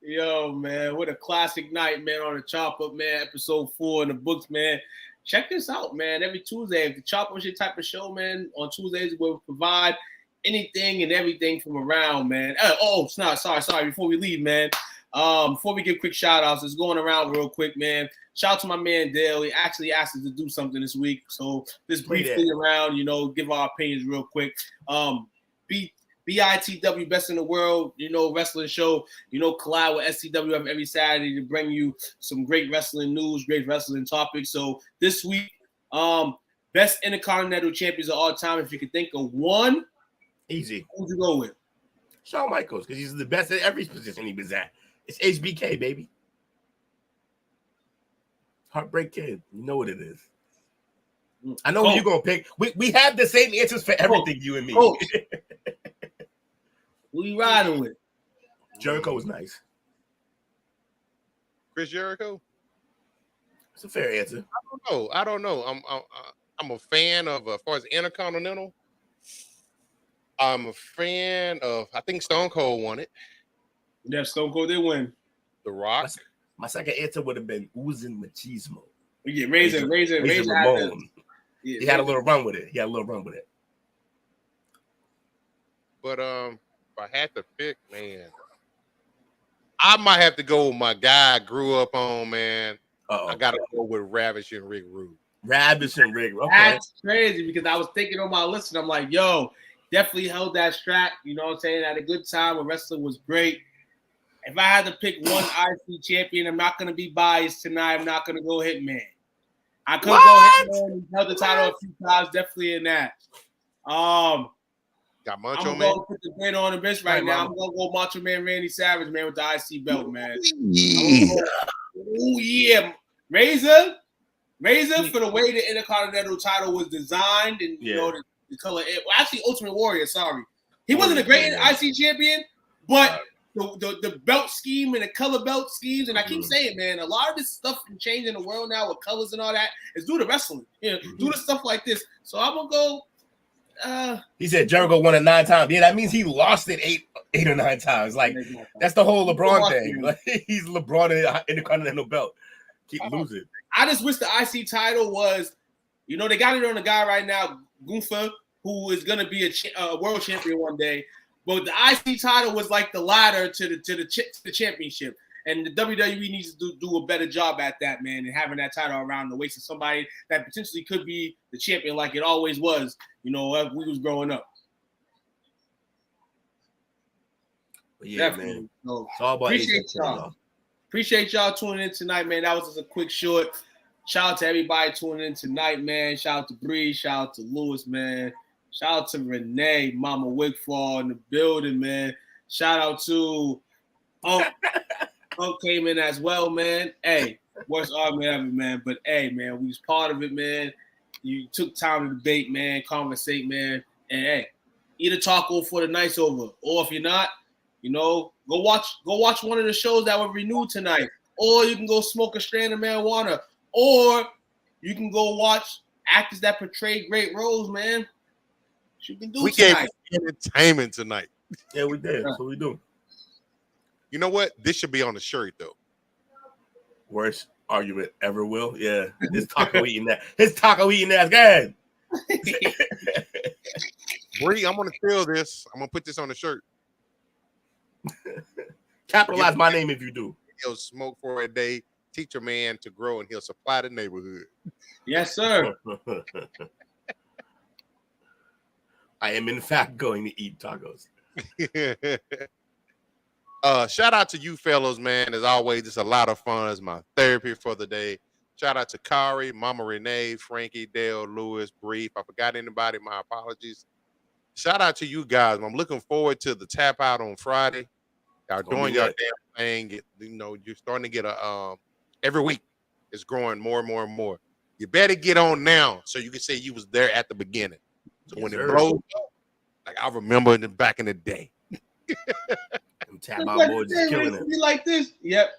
Yo, man, what a classic night, man, on the Chop Up, man, episode 4 in the books, man. Check this out, man. Every Tuesday, if the Chop Up shit type of show, man, on Tuesdays, we'll provide anything and everything from around, man. Sorry. Before we leave, man, before we give quick shout outs, it's going around real quick, man. Shout out to my man Dale. He actually asked us to do something this week. So just briefly around, you know, give our opinions real quick. BITW, Best in the World, you know, wrestling show, you know, collide with SCWF every Saturday to bring you some great wrestling news, great wrestling topics. So this week, best Intercontinental champions of all time. If you could think of one, easy. who would you go with? Shawn Michaels, because he's the best at every position he was at. It's HBK, baby. Heartbreak Kid. You know what it is. I know what you're gonna pick. We have the same answers for everything, you and me. Who you riding with? Jericho was nice. Chris Jericho. It's a fair answer. I don't know. I'm a fan of as far as Intercontinental. I'm a fan of. I think Stone Cold won it. Yeah, Stone Cold did win. The Rock. My second answer would have been Oozing Machismo. Yeah, Razor Ramon. He had a little run with it. But if I had to pick, man, I might have to go with my guy I grew up on, man. I gotta go with Ravish and Rick Rude. Ravish and Rick. Okay. That's crazy because I was thinking on my list and I'm like, yo, definitely held that strap. You know what I'm saying? Had a good time. The wrestling was great. If I had to pick one IC champion, I'm not gonna be biased tonight. I'm not gonna go Hitman. I could go Hitman. He held the title a few times. Definitely in that. Got Macho I'm Man. gonna put the bid on the bench right now. I'm gonna go Macho Man Randy Savage, man, with the IC belt, man. Oh yeah, Razor for the way the Intercontinental title was designed, and you know the color. Actually, Ultimate Warrior. Sorry, he wasn't a great IC champion, but the belt scheme and the color belt schemes, and I keep saying, man, a lot of this stuff can change in the world now with colors and all that is due to wrestling. You know, due to stuff like this. So I'm gonna go. He said Jericho won it 9 times. Yeah, that means he lost it 8 or 9 times. Like that's the whole LeBron thing. Like, he's LeBron in the Continental belt. Keep losing. I just wish the IC title was, you know, they got it on a guy right now, Gunther, who is gonna be a world champion one day. But the IC title was like the ladder to the championship. And the WWE needs to do a better job at that, man, and having that title around the waist of somebody that potentially could be the champion like it always was, you know, as we was growing up. But yeah, definitely, man. So, it's all about Appreciate y'all tuning in tonight, man. That was just a quick short. Shout out to everybody tuning in tonight, man. Shout out to Bree. Shout out to Lewis, man. Shout out to Renee, Mama Wigfall in the building, man. Shout out to came in as well, man. Hey, worst argument ever, man. But hey, man, we was part of it, man. You took time to debate, man, conversate, man. And hey, eat a taco for the night's over. Or if you're not, you know, go watch one of the shows that were renewed tonight. Or you can go smoke a strand of marijuana. Or you can go watch actors that portray great roles, man. You can do we tonight. Gave entertainment tonight. Yeah, we did. That's what we do. You know what? This should be on the shirt, though. Worst argument ever, Will. Yeah. His taco eating that. His taco eating ass. Go ahead. Bree, I'm going to steal this. I'm going to put this on the shirt. Capitalize my name if you do. He'll smoke for a day, teach a man to grow, and he'll supply the neighborhood. Yes, sir. I am, in fact, going to eat tacos. Shout out to you fellows, man. As always, it's a lot of fun. It's my therapy for the day. Shout out to Kari, Mama Renee, Frankie, Dale, Lewis, Bree. If I forgot anybody, my apologies. Shout out to you guys. I'm looking forward to the tap out on Friday. Y'all doing your damn thing. You know, you're starting to get a every week it's growing more and more and more. You better get on now so you can say you was there at the beginning. So when it blows up, like I remember back in the day. Tap out boys is killing it. Be like this. Yep.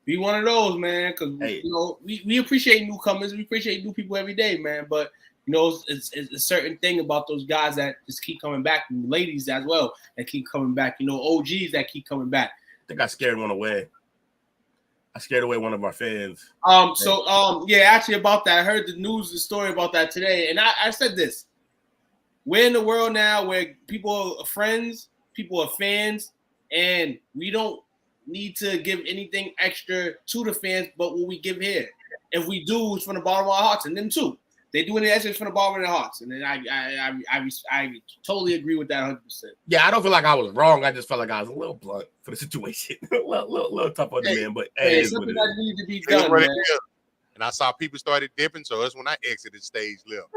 Be one of those, man. Because you know, we appreciate newcomers. We appreciate new people every day, man. But you know, it's a certain thing about those guys that just keep coming back, and ladies as well that keep coming back. You know, OGs that keep coming back. I think I scared one away. I scared away one of our fans. Yeah, actually about that. I heard the story about that today, and I said this. We're in the world now where people are friends, people are fans, and we don't need to give anything extra to the fans but what we give here. If we do, it's from the bottom of our hearts, and them too. They do any extra from the bottom of their hearts, and then I totally agree with that 100%. Yeah, I don't feel like I was wrong. I just felt like I was a little blunt for the situation, a little tough on the man. But hey, something that needs to be done, man. and I saw people started dipping, so that's when I exited stage left.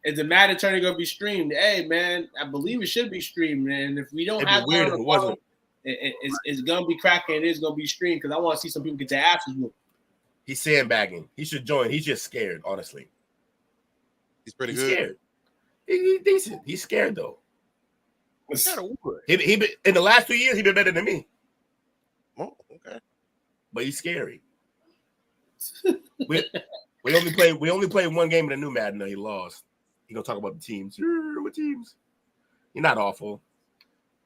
Is the Madden tournament gonna be streamed? Hey man, I believe it should be streamed, man. If we don't It'd have be weird that if on it the wasn't. phone, it's gonna be cracking. It is gonna be streamed because I want to see some people get their asses whooped. He's sandbagging. He should join. He's just scared, honestly. He's pretty He's good. scared. He's decent. He's scared though. Kinda would. He been, in the last 2 years, he been better than me. Oh, okay. But he's scary. we only played one game in the new Madden. He lost. He gonna talk about the teams. What teams? You're not awful.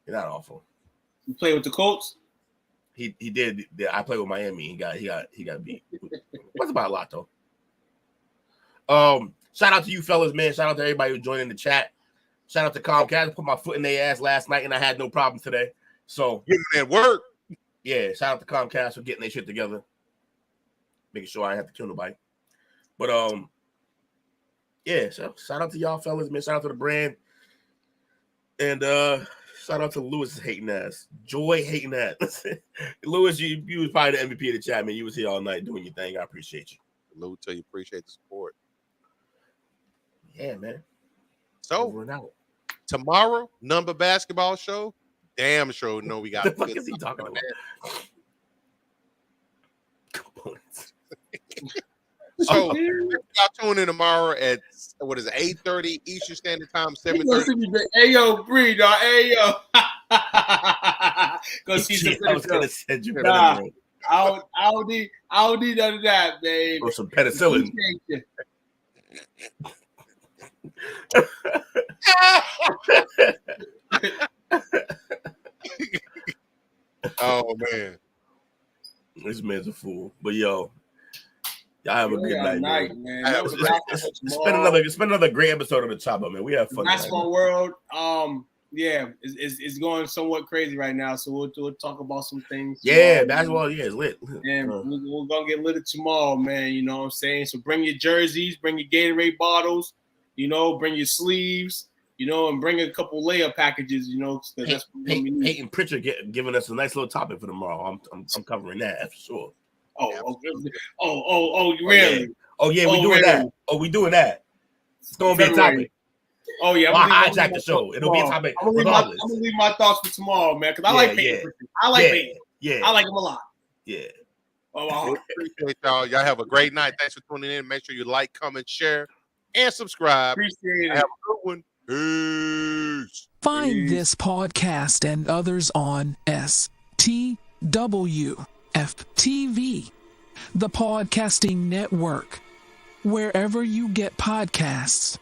You're not awful. You play with the Colts. He did. I played with Miami. He got beat. What's about a lot though? Shout out to you fellas, man. Shout out to everybody who joined in the chat. Shout out to Comcast. I put my foot in their ass last night and I had no problem today. So Getting that work. yeah, shout out to Comcast for getting their shit together, making sure I didn't have to kill nobody. But yeah, so shout out to y'all fellas, man. Shout out to the brand. And shout out to Lewis hating ass. Joy hating ass. Lewis, you was probably the MVP of the chat, man. You was here all night doing your thing. I appreciate you. Lou, tell you appreciate the support. Yeah, man. So Over and out. tomorrow, number basketball show. Damn sure know we got The fuck is he talking about? Components. So y'all tune in tomorrow at what is it, 8:30 Eastern Standard Time, 7:30. Hey yo, Bree, dog. Hey yo. Go see some I was gonna send you Nah. penicillin. I don't need none of that, babe. Or some penicillin. Oh man. This man's a fool. But yo, y'all have a good night, man. Spend another great episode of the Chopper, man. We have fun. Basketball world, yeah, it's going somewhat crazy right now. So we'll talk about some things. Yeah, basketball, yeah, it's lit. And we're gonna get lit tomorrow, man. You know what I'm saying? So bring your jerseys, bring your Gatorade bottles, you know, bring your sleeves, you know, and bring a couple layer packages, you know. That's what we need. Peyton Pritchard giving us a nice little topic for tomorrow. I'm covering that for sure. Really? Oh yeah, we doing that. Oh, we doing that. It's gonna be a topic. Oh yeah, I'll hijack the show. It'll be a topic. I'm gonna leave my thoughts for tomorrow, man, because I like Peyton. I like Peyton. Yeah, I like him a lot. Yeah. Oh, appreciate y'all. Y'all have a great night. Thanks for tuning in. Make sure you like, comment, share, and subscribe. Appreciate it. Have a good one. Peace. Find this podcast and others on STWFTV, the Podcasting Network, wherever you get podcasts.